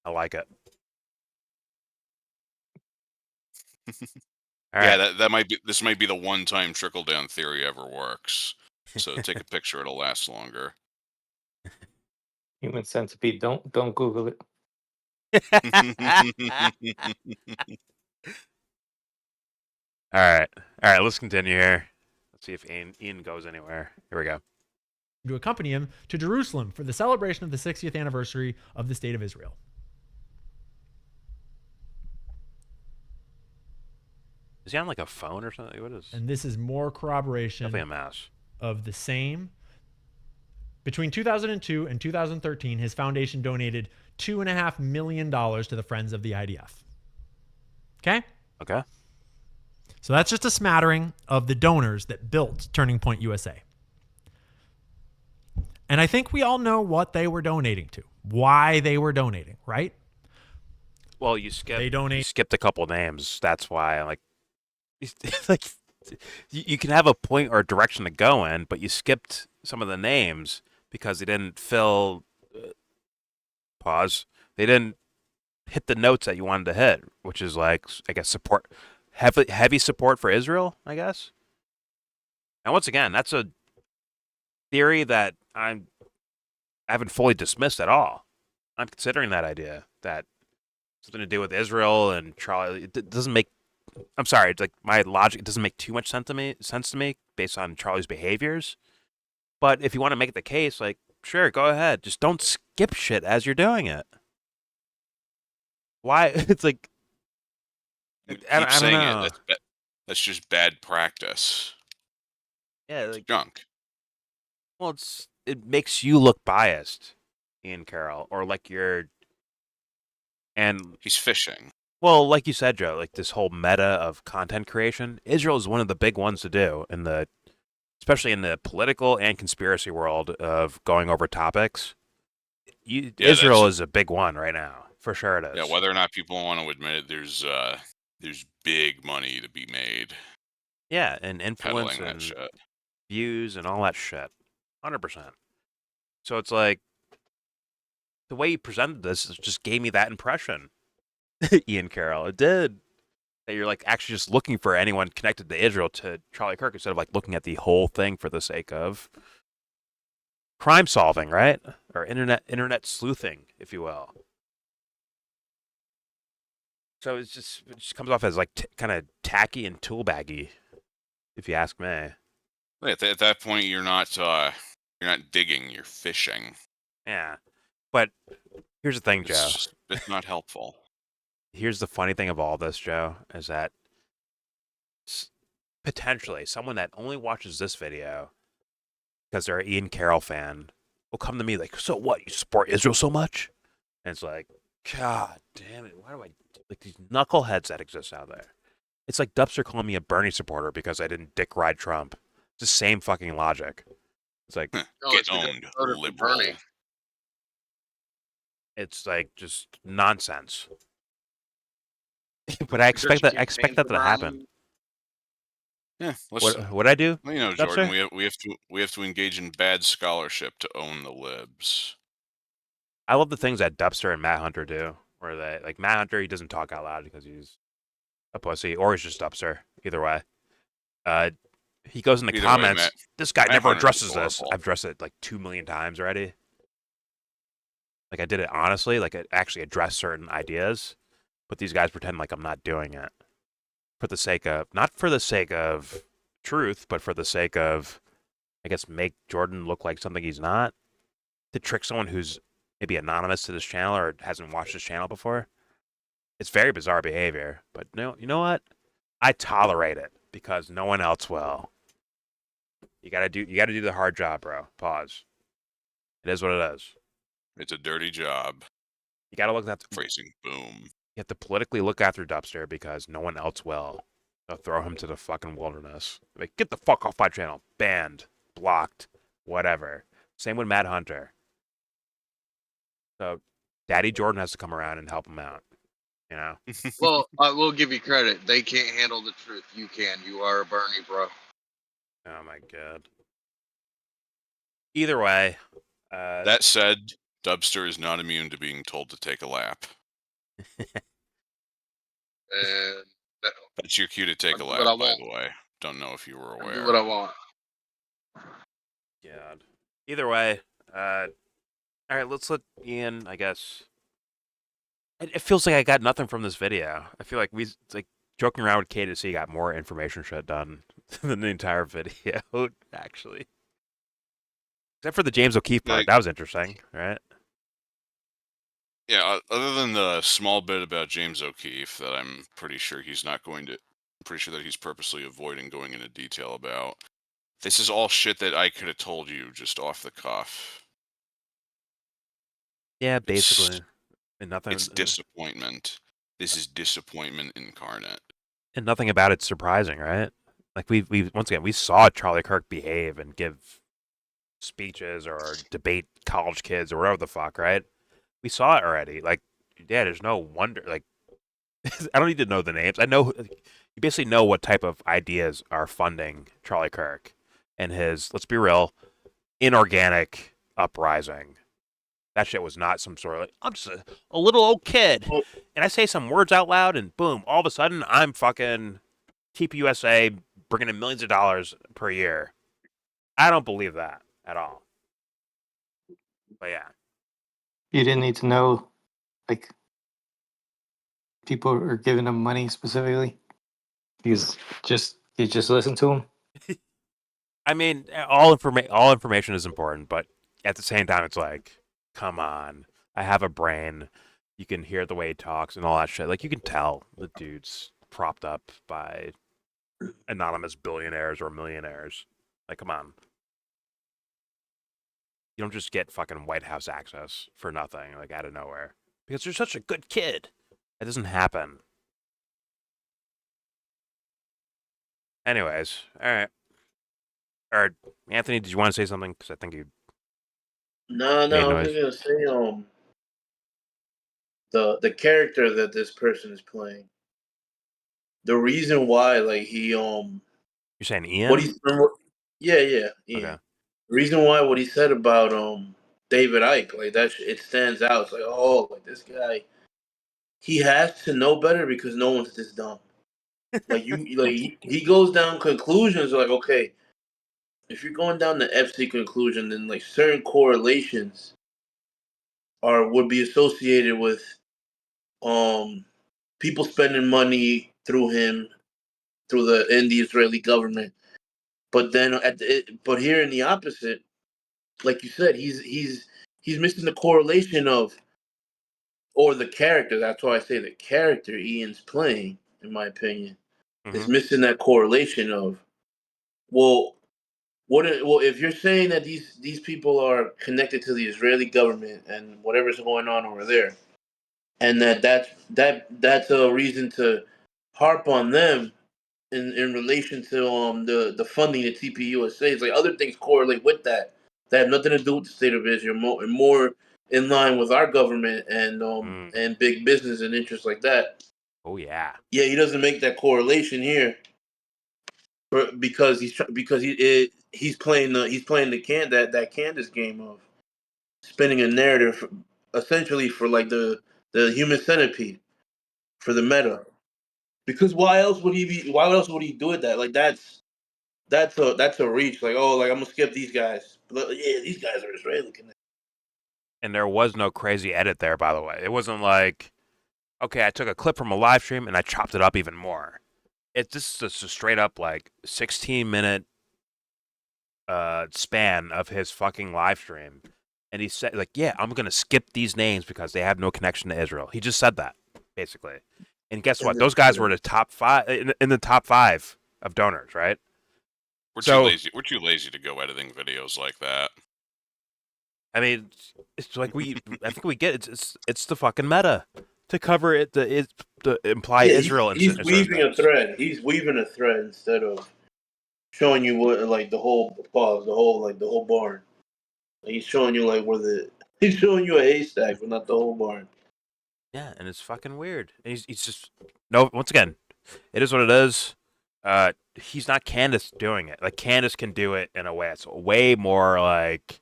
I like it. All Yeah, right. this might be the one time trickle down theory ever works. So take a picture; it'll last longer. Human centipede. Don't Google it. All right. All right. Let's continue here. Let's see if Ian goes anywhere. Here we go. To accompany him to Jerusalem for the celebration of the 60th anniversary of the State of Israel. Is he on like a phone or something? What is? And this is more corroboration Definitely a mouse. of the same. Between 2002 and 2013, his foundation donated $2.5 million to the Friends of the IDF. Okay? Okay. So that's just a smattering of the donors that built Turning Point USA. And I think we all know what they were donating to, why they were donating, right? Well, you skipped. They donate. You skipped a couple names. That's why I'm like, like, you can have a point or a direction to go in, but you skipped some of the names because they didn't fill. Pause. They didn't hit the notes that you wanted to hit, which is like, I guess, support, heavy support for Israel, I guess. And once again, that's a theory that I haven't fully dismissed at all. I'm considering that idea that something to do with Israel and Charlie. It doesn't make. I'm sorry. It's like my logic. It doesn't make too much sense to me based on Charlie's behaviors. But if you want to make the case, like, sure, go ahead. Just don't skip shit as you're doing it. Why? It's like. You I keep don't saying know. it. That's just bad practice. Yeah, It's like, junk. well, it makes you look biased, Ian Carroll, or like you're. And He's fishing. well, like you said, Joe, like this whole meta of content creation, Israel is one of the big ones to do especially in the political and conspiracy world of going over topics. Israel is a big one right now, for sure. It is. Yeah, whether or not people want to admit it, there's big money to be made. Yeah, and influence Peddling that and shit. views and all that shit, 100%. So it's like the way you presented this just gave me that impression, Ian Carroll. It did. That you're like actually just looking for anyone connected to Israel to Charlie Kirk instead of like looking at the whole thing for the sake of crime solving, right? Or internet sleuthing, if you will. So it just comes off as like kind of tacky and tool baggy, if you ask me. At that point, you're not digging, you're fishing. Yeah, but here's the thing, Joe. It's not helpful. Here's the funny thing of all this, Joe, is that potentially someone that only watches this video because they're an Ian Carroll fan will come to me like, so what, you support Israel so much? And it's like, God damn it, why do I, like these knuckleheads that exist out there. It's like Dubster calling me a Bernie supporter because I didn't dick ride Trump. It's the same fucking logic. It's like, Get owned, liberal. it's like just nonsense. But I expect that to happen. Yeah, what I do? You know, Jordan, we have to engage in bad scholarship to own the libs. I love the things that Dubster and Matt Hunter do, where they like Matt Hunter, he doesn't talk out loud because he's a pussy, or he's just Dubster. Either way, he goes in the comments. This guy never addresses this. I've addressed it like 2 million times already. Like I did it honestly, like it actually addressed certain ideas, but these guys pretend like I'm not doing it for the sake of, not for the sake of truth, but for the sake of, I guess, make Jordan look like something he's not, to trick someone who's maybe anonymous to this channel or hasn't watched this channel before. It's very bizarre behavior, but no, you know what? I tolerate it because no one else will. You gotta do the hard job, bro. Pause. It is what it is. It's a dirty job. You gotta look at the phrasing. Boom. You have to politically look after Dubster because no one else will. They'll throw him to the fucking wilderness. Like, get the fuck off my channel. Banned, blocked, whatever. Same with Matt Hunter. So, Daddy Jordan has to come around and help him out. You know? Well, I will give you credit. They can't handle the truth. You can. You are a Bernie, bro. Oh my god. Either way. That said, Dubster is not immune to being told to take a lap. And that's your cue to take a lap, by the way. Don't know if you were aware. Do what I want. God. Either way, All right, let's let Ian. I guess it feels like I got nothing from this video. I feel like it's like joking around with KDC got more information shit done than the entire video, actually. Except for the James O'Keefe part, Like, that was interesting, right? yeah, other than the small bit about James O'Keefe that I'm pretty sure he's not going to. I'm pretty sure that he's purposely avoiding going into detail about. This is all shit that I could have told you just off the cuff. Yeah, It's basically, and nothing. it's disappointment. This is disappointment incarnate. And nothing about it's surprising, right? Like we once again we saw Charlie Kirk behave and give speeches or debate college kids or whatever the fuck, right? We saw it already. Like, yeah, there's no wonder. Like, I don't need to know the names. I know you basically know what type of ideas are funding Charlie Kirk and his. Let's be real, inorganic uprising. That shit was not some sort of like, I'm just a little old kid. Well, And I say some words out loud and boom, all of a sudden I'm fucking TPUSA bringing in millions of dollars per year. I don't believe that at all. But yeah. You didn't need to know, like, people are giving him money specifically. You just listen to him. I mean, all information is important, but at the same time it's like, come on. I have a brain. You can hear the way he talks and all that shit. Like you can tell the dude's propped up by anonymous billionaires or millionaires. Like, come on. You don't just get fucking White House access for nothing, like out of nowhere. Because you're such a good kid. It doesn't happen. Anyways, all right. All right, Anthony, did you want to say something? Because I think you No, made I was noise. just gonna say the character that this person is playing. The reason why, like he You're saying what Ian? yeah, Okay. The reason why what he said about David Icke, like it stands out. It's like, oh, like this guy, he has to know better because no one's this dumb. Like he goes down conclusions like, okay, if you're going down the FC conclusion, then like certain correlations would be associated with um people spending money through him through the Israeli government. But then but here in the opposite, like you said, he's missing the correlation of or the character. That's why I say the character Ian's playing, in my opinion, is missing that correlation of well, well, if you're saying that these people are connected to the Israeli government and whatever's going on over there, and that's a reason to harp on them in relation to the funding of TPUSA. It's like other things correlate with that have nothing to do with the state of Israel, more in line with our government and big business and interests like that. Oh yeah. Yeah, he doesn't make that correlation here, because he's playing that Candace game of spinning a narrative essentially for like the human centipede for the meta. Because why else would he do it that? Like that's a reach. Like, oh, like I'm gonna skip these guys. But, yeah, these guys are Israeli connected. And there was no crazy edit there, by the way. It wasn't like, okay, I took a clip from a live stream and I chopped it up even more. It's just a straight up like 16-minute span of his fucking live stream. And he said, like, yeah, I'm gonna skip these names because they have no connection to Israel. He just said that, basically. And guess what? Those guys were the top five in the top 5 of donors, right? We're too lazy. We're too lazy to go editing videos like that. I mean, it's like I think we get it's the fucking meta to cover it. The imply Israel. He's weaving a thread. He's weaving a thread instead of showing you what like the whole barn. He's showing you like he's showing you a haystack, but not the whole barn. Yeah, and it's fucking weird. And he's just no. Once again, it is what it is. He's not Candace doing it. Like Candace can do it in a way that's way more like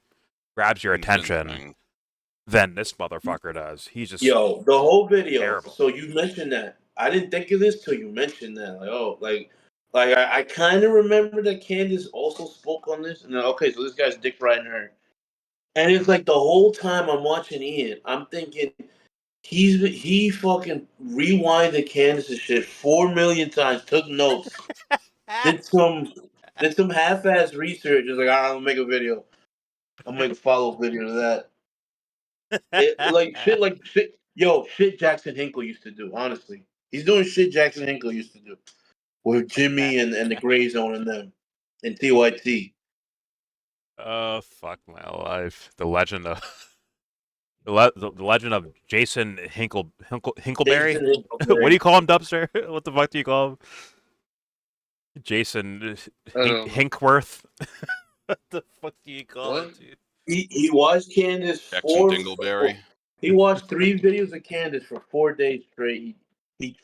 grabs your attention than this motherfucker does. He's just the whole video. terrible. So you mentioned that. I didn't think of this till you mentioned that. Like, oh, like I kind of remember that Candace also spoke on this. And then, okay, so this guy's dick riding her. And it's like the whole time I'm watching Ian, I'm thinking he fucking rewinded Candace's shit 4 million times, took notes, did some half-ass research. It's like, I'm gonna make a video. I'm gonna make a follow-up video to that. Like shit. Yo, shit Jackson Hinkle used to do. Honestly, he's doing shit Jackson Hinkle used to do with Jimmy and the Gray Zone and them and TYT. Oh fuck my life! The legend of the legend of Jason Hinkleberry. Jason What do you Hinkleberry. call him, Dubster? What the fuck do you call him? Jason Hinkworth. What the fuck do you call What? it, dude? He watched Candace Jackson Dingleberry. He watched 3 videos of Candace for 4 days straight. He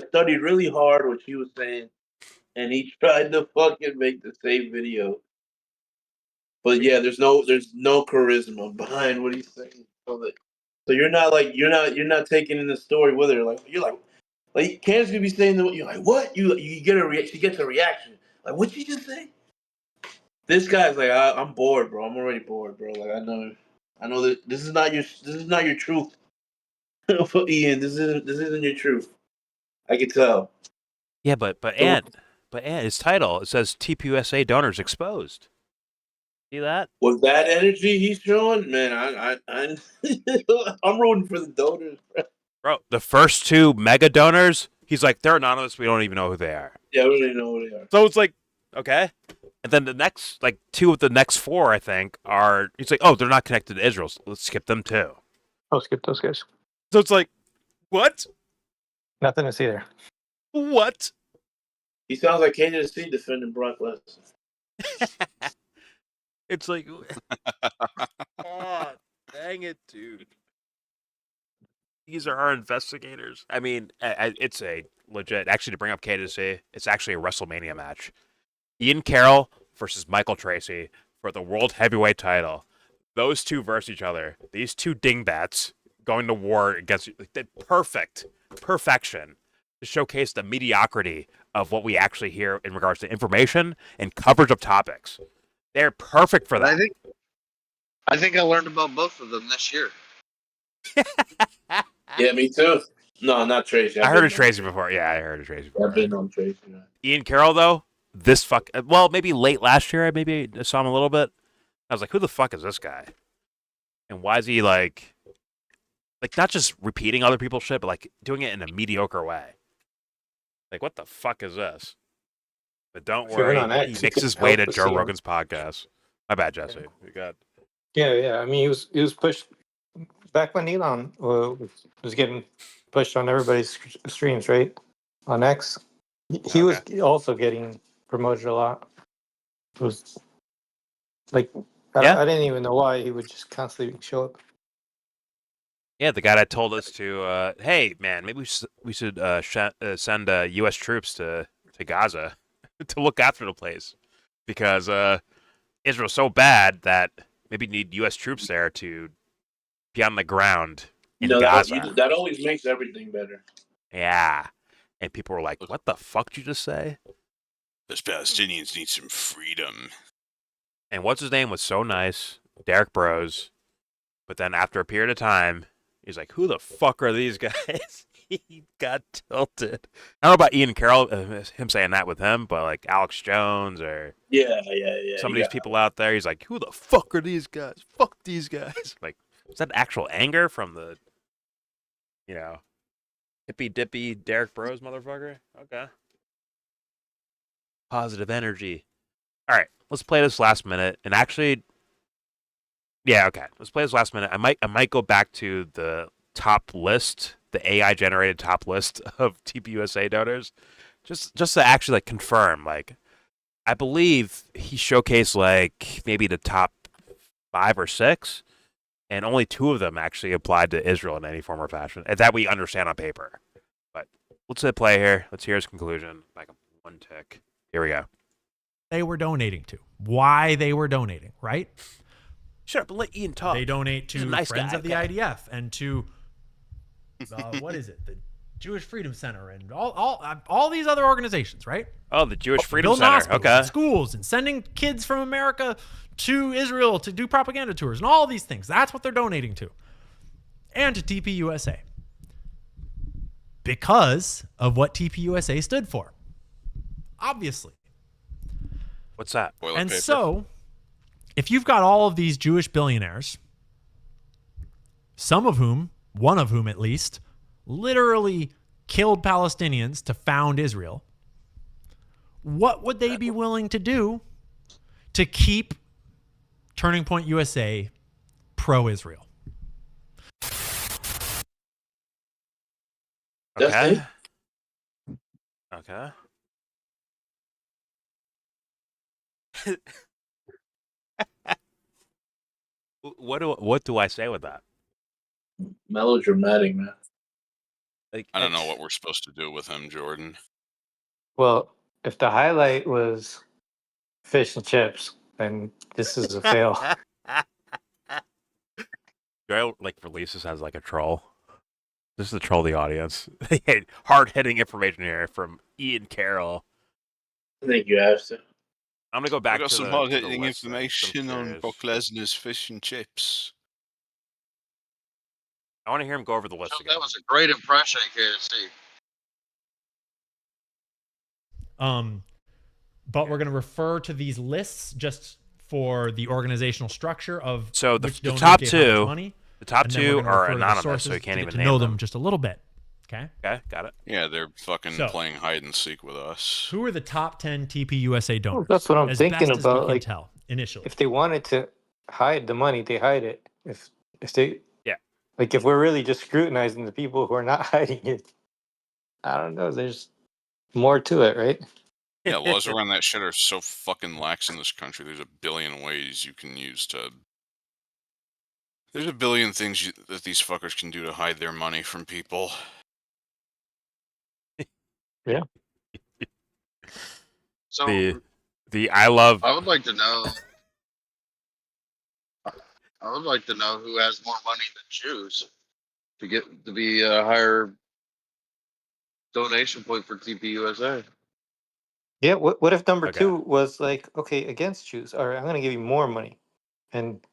studied really hard what she was saying, and he tried to fucking make the same video. But yeah, there's no charisma behind what he's saying. So you're not taking in the story with her. Like you're like Candace could be saying the you're like what you get she gets a reaction like what'd she just say? This guy's like I'm bored, bro. I'm already bored, bro. Like I know that this is not your truth. For Ian, this isn't your truth. I can tell. Yeah, but his title, it says TPUSA donors exposed. See that? With that energy he's showing, man, I'm rooting for the donors, bro. Bro, the first 2 mega donors, he's like, they're anonymous. We don't even know who they are. Yeah, we don't even know who they are. So it's like, okay. And then the next, like 2 of the next 4, I think, are, he's like, oh, they're not connected to Israel. So let's skip them too. I'll skip those guys. So it's like, what? Nothing to see there. What? He sounds like Kansas City defending Brock Lesnar. It's like, oh, dang it, dude. These are our investigators. I mean, it's a legit, actually, to bring up KDC, it's actually a WrestleMania match. Ian Carroll versus Michael Tracy for the World Heavyweight title. Those 2 versus each other. These 2 dingbats going to war against perfection to showcase the mediocrity of what we actually hear in regards to information and coverage of topics. They're perfect for that. I think I learned about both of them this year. Yeah, me too. No, not Tracy. I heard of Tracy before. Yeah, I heard of Tracy before. I've been on Tracy. Yeah. Ian Carroll, though, maybe late last year, maybe I saw him a little bit. I was like, who the fuck is this guy? And why is he like not just repeating other people's shit, but like doing it in a mediocre way? Like, what the fuck is this? But don't worry, he makes his way to Joe Rogan's podcast. My bad, Jesse. You got. Yeah. I mean, he was pushed back when Elon was getting pushed on everybody's streams, right? On X, he was also getting promoted a lot. It was like I didn't even know why he would just constantly show up. Yeah, the guy that told us to, hey man, maybe we should send U.S. troops to Gaza to look after the place because Israel's so bad that maybe need U.S. troops there to be on the ground in Gaza. That always makes everything better. Yeah, and people were like, "What the fuck did you just say?" Those Palestinians need some freedom. And what's his name was so nice, Derek Bros, but then after a period of time, he's like, "Who the fuck are these guys?" He got tilted. I don't know about Ian Carroll, him saying that with him, but like Alex Jones or some of these people out there, he's like, "Who the fuck are these guys? Fuck these guys!" Like, is that actual anger from the, hippy dippy Derek Bros motherfucker? Okay. Positive energy. All right, let's play this last minute. And actually, yeah, okay, let's play this last minute. I might go back to the top list, the AI generated top list of TPUSA donors, just to actually like confirm. Like, I believe he showcased like maybe the top 5 or 6, and only 2 of them actually applied to Israel in any form or fashion, and that we understand on paper. But let's hit play here. Let's hear his conclusion. Like one tick. Here we go. They were donating to, why they were donating, right? Shut up and let Ian talk. They donate to He's a nice Friends guy, of the okay. IDF and to what is it? Jewish Freedom Center and all these other organizations, right? Oh, the Jewish Freedom Building Center. hospitals Okay. and schools and sending kids from America to Israel to do propaganda tours and all these things. That's what they're donating to. And to TPUSA. Because of what TPUSA stood for. Obviously. What's that? Toilet And paper. so, if you've got all of these Jewish billionaires, some of whom, one of whom at least, literally killed Palestinians to found Israel, what would they be willing to do to keep Turning Point USA pro-Israel? That's Okay. it. Okay. What do I say with that? Melodramatic, man. Like, I don't know what we're supposed to do with him, Jordan. Well, if the highlight was fish and chips, then this is a fail. Joe like releases as like a troll. This is to troll the audience. Hard hitting information here from Ian Carroll. I think you have to. I'm gonna go back I got to some the hard to the hitting list then, 'cause I'm information on curious. Brock Lesnar's fish and chips. I want to hear him go over the list So again. that was a great impression, KFC. But we're going to refer to these lists just for the organizational structure of So the which donor top gave how much two- money. The top And then we're two gonna are refer to the anonymous, sources so you can't to even get to name know them. them just a little bit. Okay. Okay, got it. Yeah, they're fucking So- playing hide and seek with us. Who are the top 10 TPUSA donors? Well, that's what I'm as thinking best about, As we like, can tell initially. If they wanted to hide the money, they hide it. If they Yeah. like if we're really just scrutinizing the people who are not hiding it, I don't know. There's more to it, right? Yeah, laws around that shit are so fucking lax in this country. There's a billion ways you can use to. There's a billion things that these fuckers can do to hide their money from people. So the I love I would like to know. I would like to know who has more money than Jews to get to be a higher donation point for TPUSA. Yeah. What if number Okay. two was like, okay, against Jews? All right, I'm gonna give you more money, and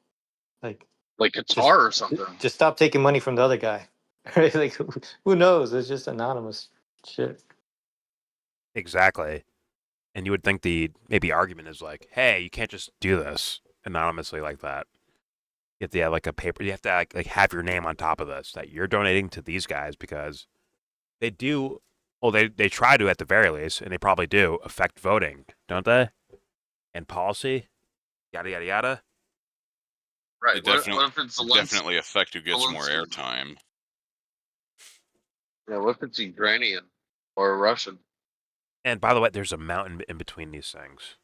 like Like Qatar or something. just stop taking money from the other guy. Right? Like who knows? It's just anonymous shit. exactly. And you would think the maybe argument is like, hey, you can't just do this anonymously like that. You have to have like a paper. You have to like have your name on top of this that you're donating to these guys because they do. Well, they try to at the very least, and they probably do affect voting, don't they? And policy, yada yada yada. Right. They What if it's Zelensky? definitely affect who gets more Zelensky. airtime. Yeah, what if it's Ukrainian or Russian? And by the way, there's a mountain in between these things.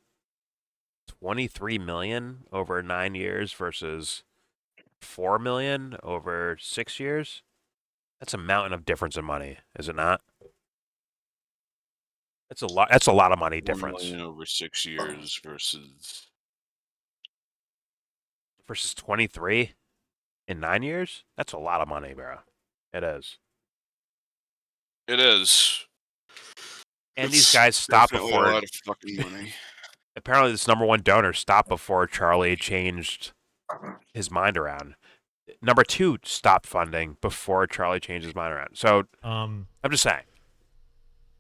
23 million over 9 years versus 4 million over 6 years. That's a mountain of difference in money, is it not? That's a lot. That's a lot of money 1 difference million over 6 years versus. versus 23 in 9 years. That's a lot of money, bro. It is. It is. And It's these guys stopped definitely before. a lot of fucking money. Apparently, this number one donor stopped before Charlie changed his mind around. Number two stopped funding before Charlie changed his mind around. So I'm just saying.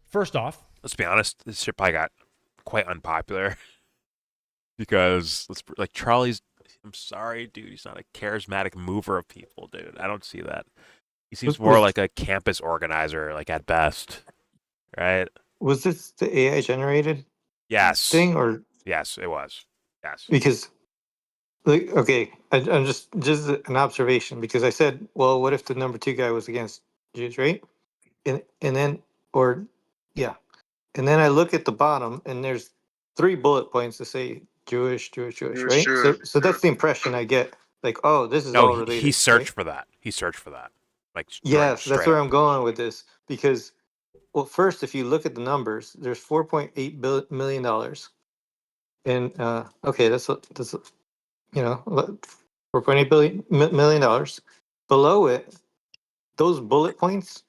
First off, Let's be honest. This shit probably got quite unpopular because like Charlie's. I'm sorry, dude. He's not a charismatic mover of people, dude. I don't see that. He seems more like a campus organizer, like at best, right? Was this the AI generated Yes. thing, or Yes, it was. Yes. because like okay, I'm just an observation because I said, well, what if the number two guy was against Jews, right? And then or yeah, and then I look at the bottom and there's 3 bullet points to say Jewish, right? So that's the impression I get. Like, oh, this is all No, related. he searched right? for that. He searched for that. Like Yes, that's where up. I'm going with this because, well, first, if you look at the numbers, there's $4.8 million dollars, and okay, that's you know, $4.8 million dollars. Below it, those bullet points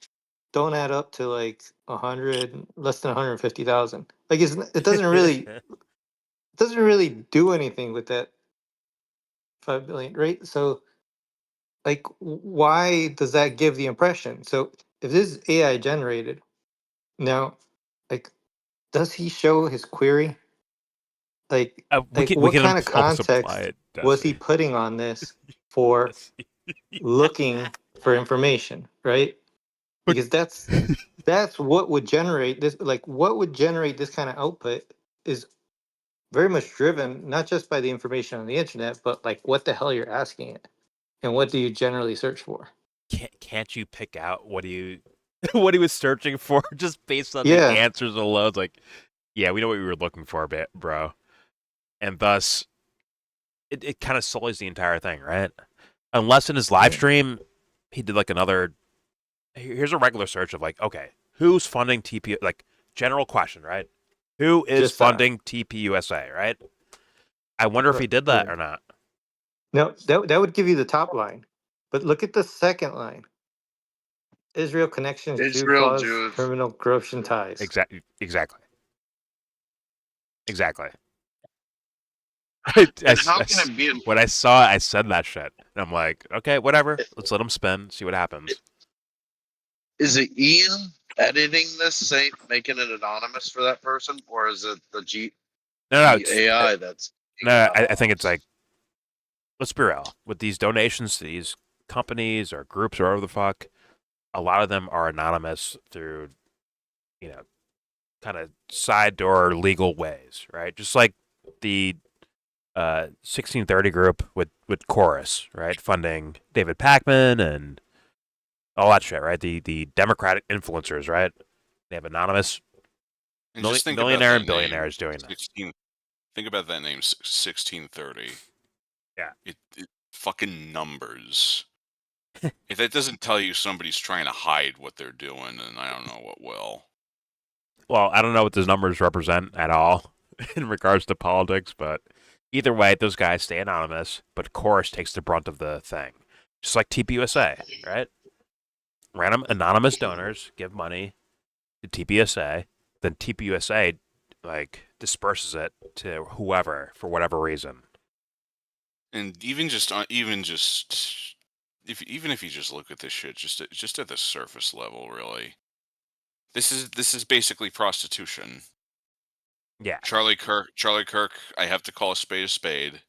don't add up to like 100, less than 150,000. Like it doesn't really do anything with that 5 billion, right? So like why does that give the impression? So if this is AI generated, now like does he show his query? Like we can what kind of almost imply context it, does was he he? putting on this for Does he? looking for information, right? But- Because that's what would generate this, like what would generate this kind of output is very much driven not just by the information on the internet, but like what the hell you're asking it and what do you generally search for. Can't you pick out what he what he was searching for just based on the Yeah, answers alone? It's like, yeah, we know what we were looking for, bro. And thus, it kind of sullies the entire thing, right? Unless in his live Yeah. stream, he did like another. Here's a regular search of like, okay, who's funding TP? Like, general question, right? Who is Just that. funding TPUSA, right? I wonder if he did that or not. No, that would give you the top line. But look at the second line. Israel connections, Jew Israel cause, Jews. criminal corruption ties. Exactly. And how can it be? When I saw it, I said that shit. And I'm like, okay, whatever. Let's let him spin, see what happens. Is it Ian editing this, saying making it anonymous for that person, or is it the No, AI that's? no. I think it's like, let's be real. With these donations to these companies or groups or whatever the fuck, a lot of them are anonymous through, kind of side door legal ways, right? Just like the 1630 group with Chorus, right? Funding David Pakman and all that shit, right? The Democratic influencers, right? They have anonymous And just think about millionaire that and billionaires name, doing that. Think about that name, 1630. Yeah. It fucking numbers. If that doesn't tell you somebody's trying to hide what they're doing, then I don't know what will. Well, I don't know what those numbers represent at all in regards to politics, but either way, those guys stay anonymous, but Chorus takes the brunt of the thing. Just like TPUSA, right? Random anonymous donors give money to TPUSA, then TPUSA disperses it to whoever for whatever reason. And even if you just look at this shit just at the surface level, really, this is basically prostitution. Yeah. Charlie Kirk, I have to call a spade a spade.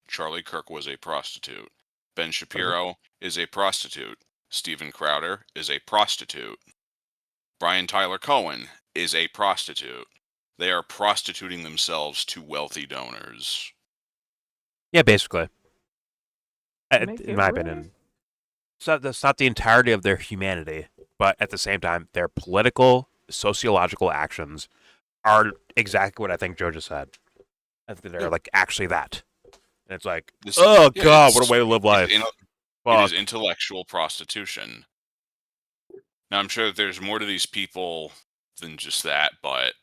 Charlie Kirk was a prostitute. Ben Shapiro is a prostitute. Steven Crowder is a prostitute. Brian Tyler Cohen is a prostitute. They are prostituting themselves to wealthy donors. Yeah, basically. Make In it my rain. opinion. So that's not the entirety of their humanity, but at the same time, their political, sociological actions are exactly what I think Joe just said. I think they're like actually that. And it's like, God, what a way to live life. It is intellectual prostitution. Now, I'm sure that there's more to these people than just that, but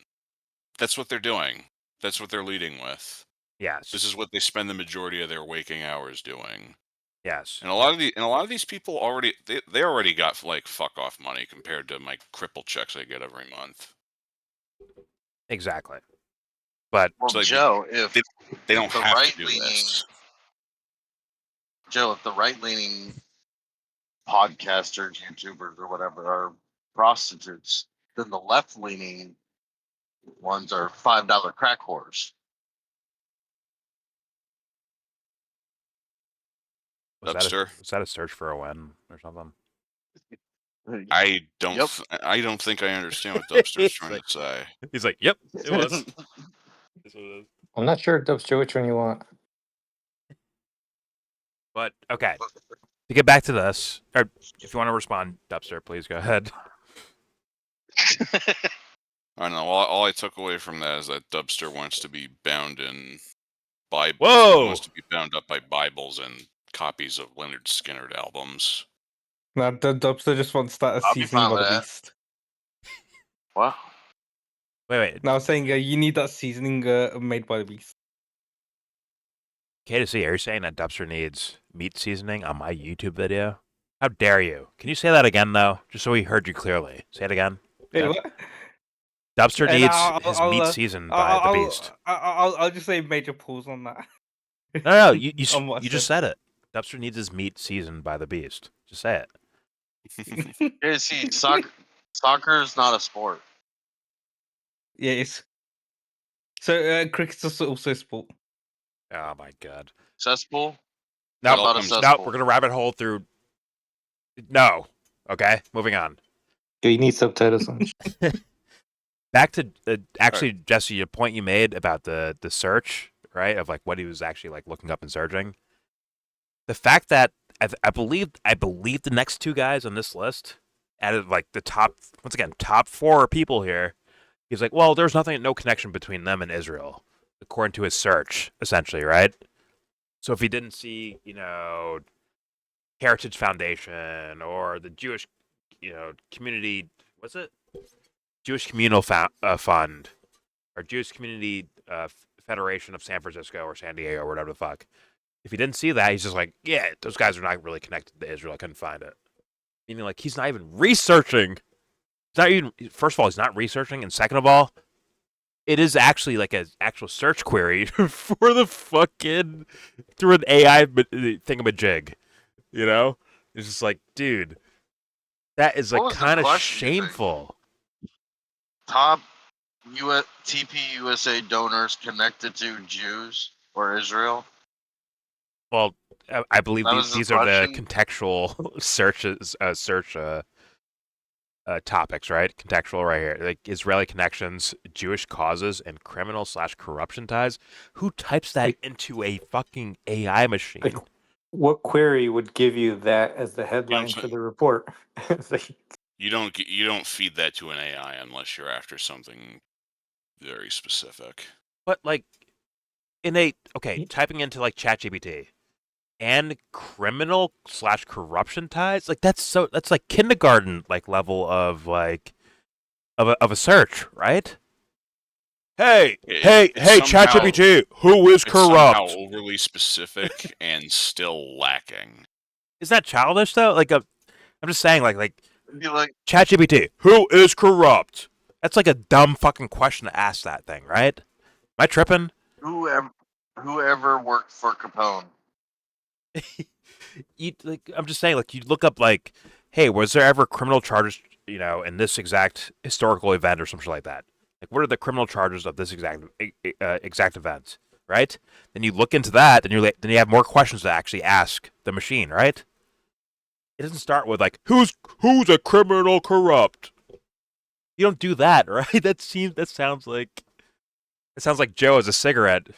that's what they're doing. That's what they're leading with. Yes. This is what they spend the majority of their waking hours doing. Yes. And a lot of these people already they already got like fuck off money compared to my cripple checks I get every month. Exactly. But Well, like, Joe, if they don't the have to right do leaning, this. Joe, if the right leaning podcasters, YouTubers, or whatever are prostitutes, then the left leaning ones are $5 crack whores. was Dubster? that a search for a win or something? I don't think I understand what Dubster's trying to say. He's like, yep, it was. I'm not sure, Dubster, which one you want. But okay, to get back to this, or if you want to respond, Dubster, please go ahead. I don't know. All I took away from that is that Dubster wants to be bound in Bibles. Whoa! Wants to be bound up by Bibles and copies of Leonard Skinner albums. No, Dubster just wants that as I'll be seasoning fine by with the that. beast. What? Wait. Now I was saying you need that seasoning made by the beast. K to C, are you saying that Dubster needs meat seasoning on my YouTube video? How dare you? Can you say that again, though? Just so we heard you clearly. Say it again. Wait, Okay. what? Dubster And needs his meat seasoned by the beast. I'll just say major pause on that. No, you On what I just said it. Dubster needs his meat seasoned by the beast. Just say it. Yeah, see, soccer is not a sport. Yeah, it's so cricket's also a sport. Oh my god. Cesspool? No, What about a no, cesspool? we're gonna rabbit hole through. No. Okay, moving on. You need subtitles on. Back to actually, Jesse, your point you made about the search, right? Of like what he was actually like looking up and searching. The fact that I believe the next two guys on this list, out of like the top, once again, top 4 people here, he's like, well, there's no connection between them and Israel, according to his search, essentially, right? So if he didn't see, Heritage Foundation or the Jewish, community, what's it? Jewish Communal Fund or Jewish Community Federation of San Francisco or San Diego or whatever the fuck. If he didn't see that, he's just like, yeah, those guys are not really connected to Israel. I couldn't find it. Meaning, like, he's not even researching. First of all, he's not researching. And second of all, it is actually like an actual search query for the fucking, through an AI thingamajig. It's just like, dude, that is like kind of shameful. Top TPUSA donors connected to Jews or Israel? Well, I believe these are the question? contextual search topics, right? Contextual right here. Like Israeli connections, Jewish causes, and criminal/corruption ties. Who types that into a fucking AI machine? Like, what query would give you that as the headline for the report? It's like, You don't feed that to an AI unless you're after something very specific. But like typing into like ChatGPT and criminal/corruption ties, like that's like kindergarten like level of like of a search, right? Hey, ChatGPT, who is corrupt? It's somehow overly specific and still lacking. Is that childish though? Like I'm just saying, like ChatGPT, who is corrupt? That's like a dumb fucking question to ask that thing, right? Am I tripping? Whoever worked for Capone. I'm just saying, like, you look up, like, hey, was there ever criminal charges, in this exact historical event or something like that? Like, what are the criminal charges of this exact event, right? Then you look into that, then you have more questions to actually ask the machine, right? It doesn't start with like, who's a criminal corrupt? You don't do that, right? That sounds like Joe has a cigarette,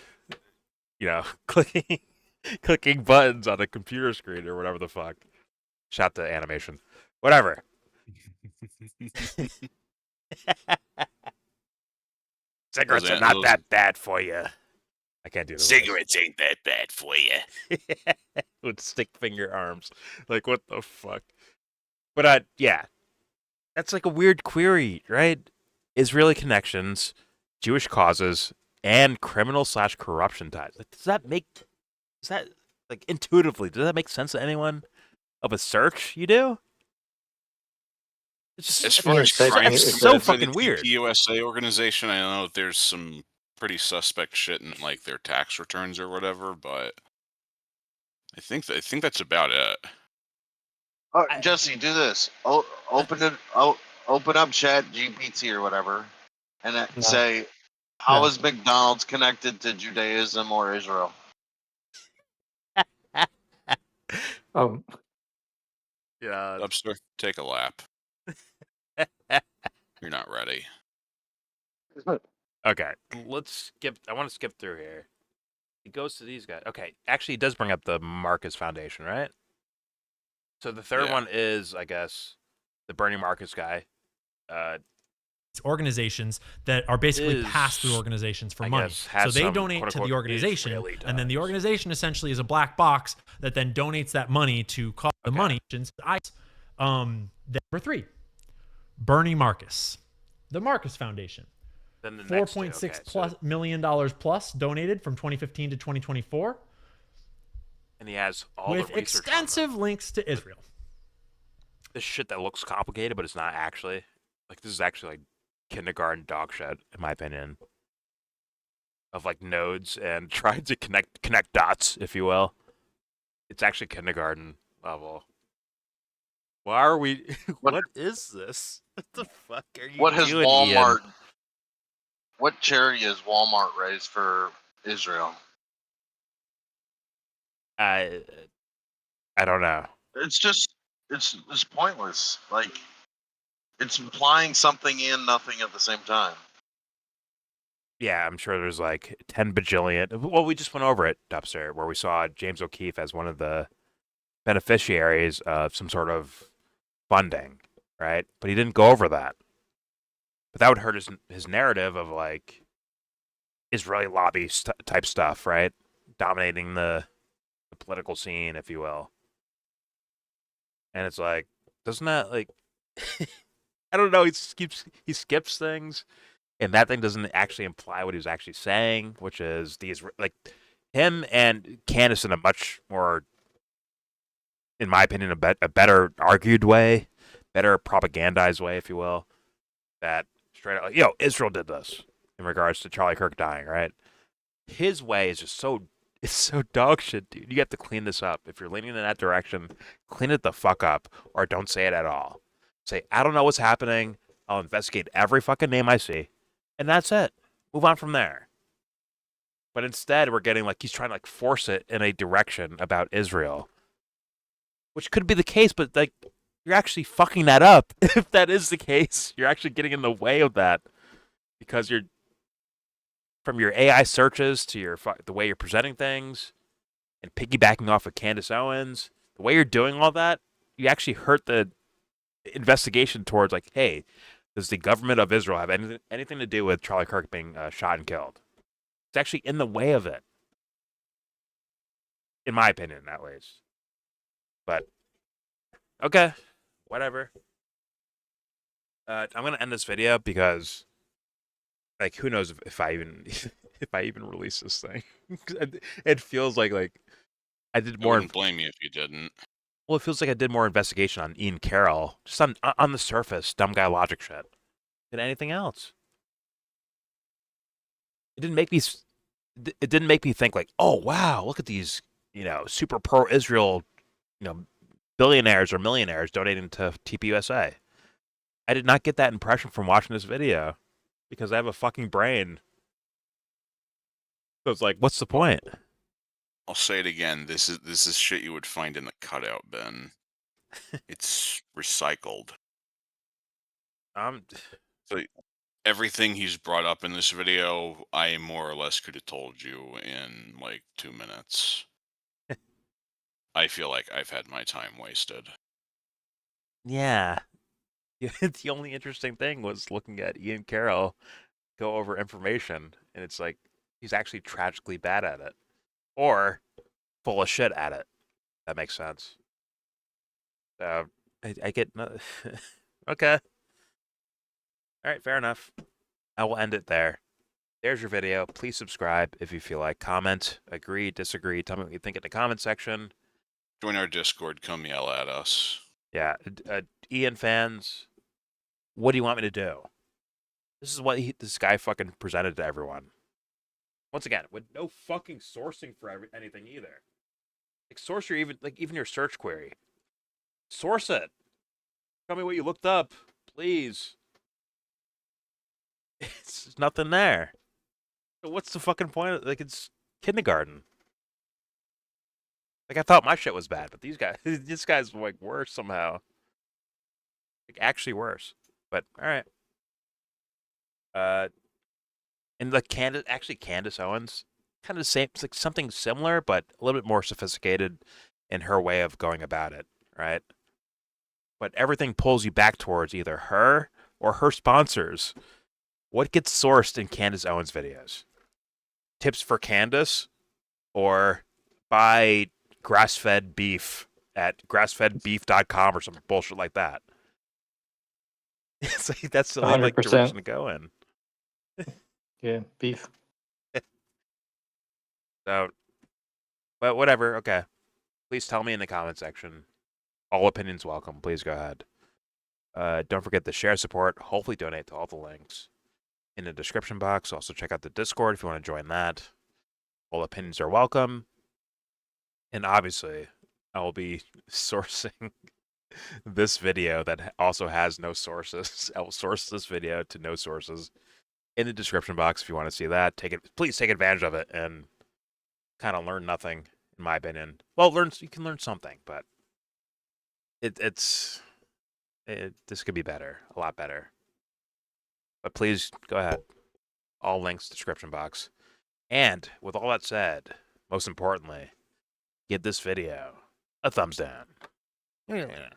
clicking buttons on a computer screen or whatever the fuck. Shout to animation. Whatever. Cigarettes are not that bad for you. I can't do the Cigarettes ain't that bad for you. With stick finger arms. Like, what the fuck? But, yeah. That's like a weird query, right? Israeli connections, Jewish causes, and criminal/corruption ties. Like, does that like intuitively, does that make sense to anyone? Of a search you do? It's just, as far as it's so fucking weird. The TPUSA organization, I know there's some pretty suspect shit in like their tax returns or whatever, but I think that's about it. Jesse, do this. Open up Chat GPT or whatever, and say, "How is McDonald's connected to Judaism or Israel?" Yeah. Dubster, take a lap. You're not ready. Okay, let's skip. I want to skip through here. It goes to these guys. Okay, actually, it does bring up the Marcus Foundation, right? So the third one is, I guess, the Bernie Marcus guy. Organizations that are basically pass-through organizations for money. So they donate to the organization, and then the organization essentially is a black box that then donates that money to cause the money. Number 3, Bernie Marcus, the Marcus Foundation. Then the $4.6 million plus donated from 2015 to 2024. And he has all with the research extensive links to Israel. this shit that looks complicated, but it's not actually. Like this is actually like kindergarten dog shit, in my opinion. Of like nodes and trying to connect dots, if you will. It's actually kindergarten level. Why are we? What is this? What the fuck are you What has doing, Walmart? Ian? What charity has Walmart raised for Israel? I don't know. It's just it's pointless. Like it's implying something and nothing at the same time. Yeah, I'm sure there's like 10 bajillion. Well, we just went over it, Dubster, where we saw James O'Keefe as one of the beneficiaries of some sort of funding, right? But he didn't go over that. But that would hurt his narrative of like Israeli lobby type stuff, right? Dominating the political scene, if you will. And it's like, doesn't that like I don't know, he skips things, and that thing doesn't actually imply what he was actually saying, which is these like him and Candace in a much more, in my opinion, a better argued way, better propagandized way, if you will, that straight up, like, yo, Israel did this in regards to Charlie Kirk dying, right? His way is just it's so dog shit, dude. You have to clean this up. If you're leaning in that direction, clean it the fuck up, or don't say it at all. Say, I don't know what's happening. I'll investigate every fucking name I see, and that's it. Move on from there. But instead, we're getting like he's trying to like force it in a direction about Israel, which could be the case, but like you're actually fucking that up. If that is the case, you're actually getting in the way of that because you're from your AI searches to the way you're presenting things and piggybacking off of Candace Owens, the way you're doing all that, you actually hurt the investigation towards like, hey, does the government of Israel have anything to do with Charlie Kirk being shot and killed? It's actually in the way of it, in my opinion, at least. But okay, whatever. I'm gonna end this video because, like, who knows if I even if I even release this thing? It feels like I did I more. wouldn't blame you if you didn't. Well, it feels like I did more investigation on Ian Carroll, just on the surface, dumb guy logic shit, than anything else. It didn't make me. It didn't make me think like, oh wow, look at these, super pro Israel, billionaires or millionaires donating to TPUSA. I did not get that impression from watching this video because I have a fucking brain. So it's like, what's the point? I'll say it again. This is shit you would find in the cutout bin. It's recycled. So everything he's brought up in this video, I more or less could have told you in like 2 minutes. I feel like I've had my time wasted. Yeah. The only interesting thing was looking at Ian Carroll go over information, and it's like he's actually tragically bad at it, or full of shit at it. That makes sense. I get no okay. All right, fair enough. I will end it there. There's your video. Please subscribe if you feel like. Comment, agree, disagree. Tell me what you think in the comment section. Join our Discord. Come yell at us. Yeah, Ian fans, what do you want me to do? This is what this guy fucking presented to everyone. Once again, with no fucking sourcing for anything either. Like source your even your search query. Source it. Tell me what you looked up, please. It's nothing there. So what's the fucking point? Like it's kindergarten. Like I thought my shit was bad, but this guy's like worse somehow. Like actually worse. But all right. And the Candace Owens, kind of the same. It's like something similar, but a little bit more sophisticated in her way of going about it, right? But everything pulls you back towards either her or her sponsors. What gets sourced in Candace Owens videos? Tips for Candace, or buy grass-fed beef at grassfedbeef.com or some bullshit like that. It's like that's the only like 100%. direction to go in. Yeah, beef. So, but whatever. Okay, please tell me in the comment section All opinions welcome. Please go ahead. Don't forget to share support. Hopefully donate to all the links in the description box. Also check out the Discord if you want to join that. All opinions are welcome. And obviously, I will be sourcing this video that also has no sources. I will source this video to no sources in the description box if you want to see that. Please take advantage of it and kind of learn nothing, in my opinion. Well, you can learn something, but this could be better, a lot better. But please go ahead. All links description box. And with all that said, most importantly, give this video a thumbs down. Yeah.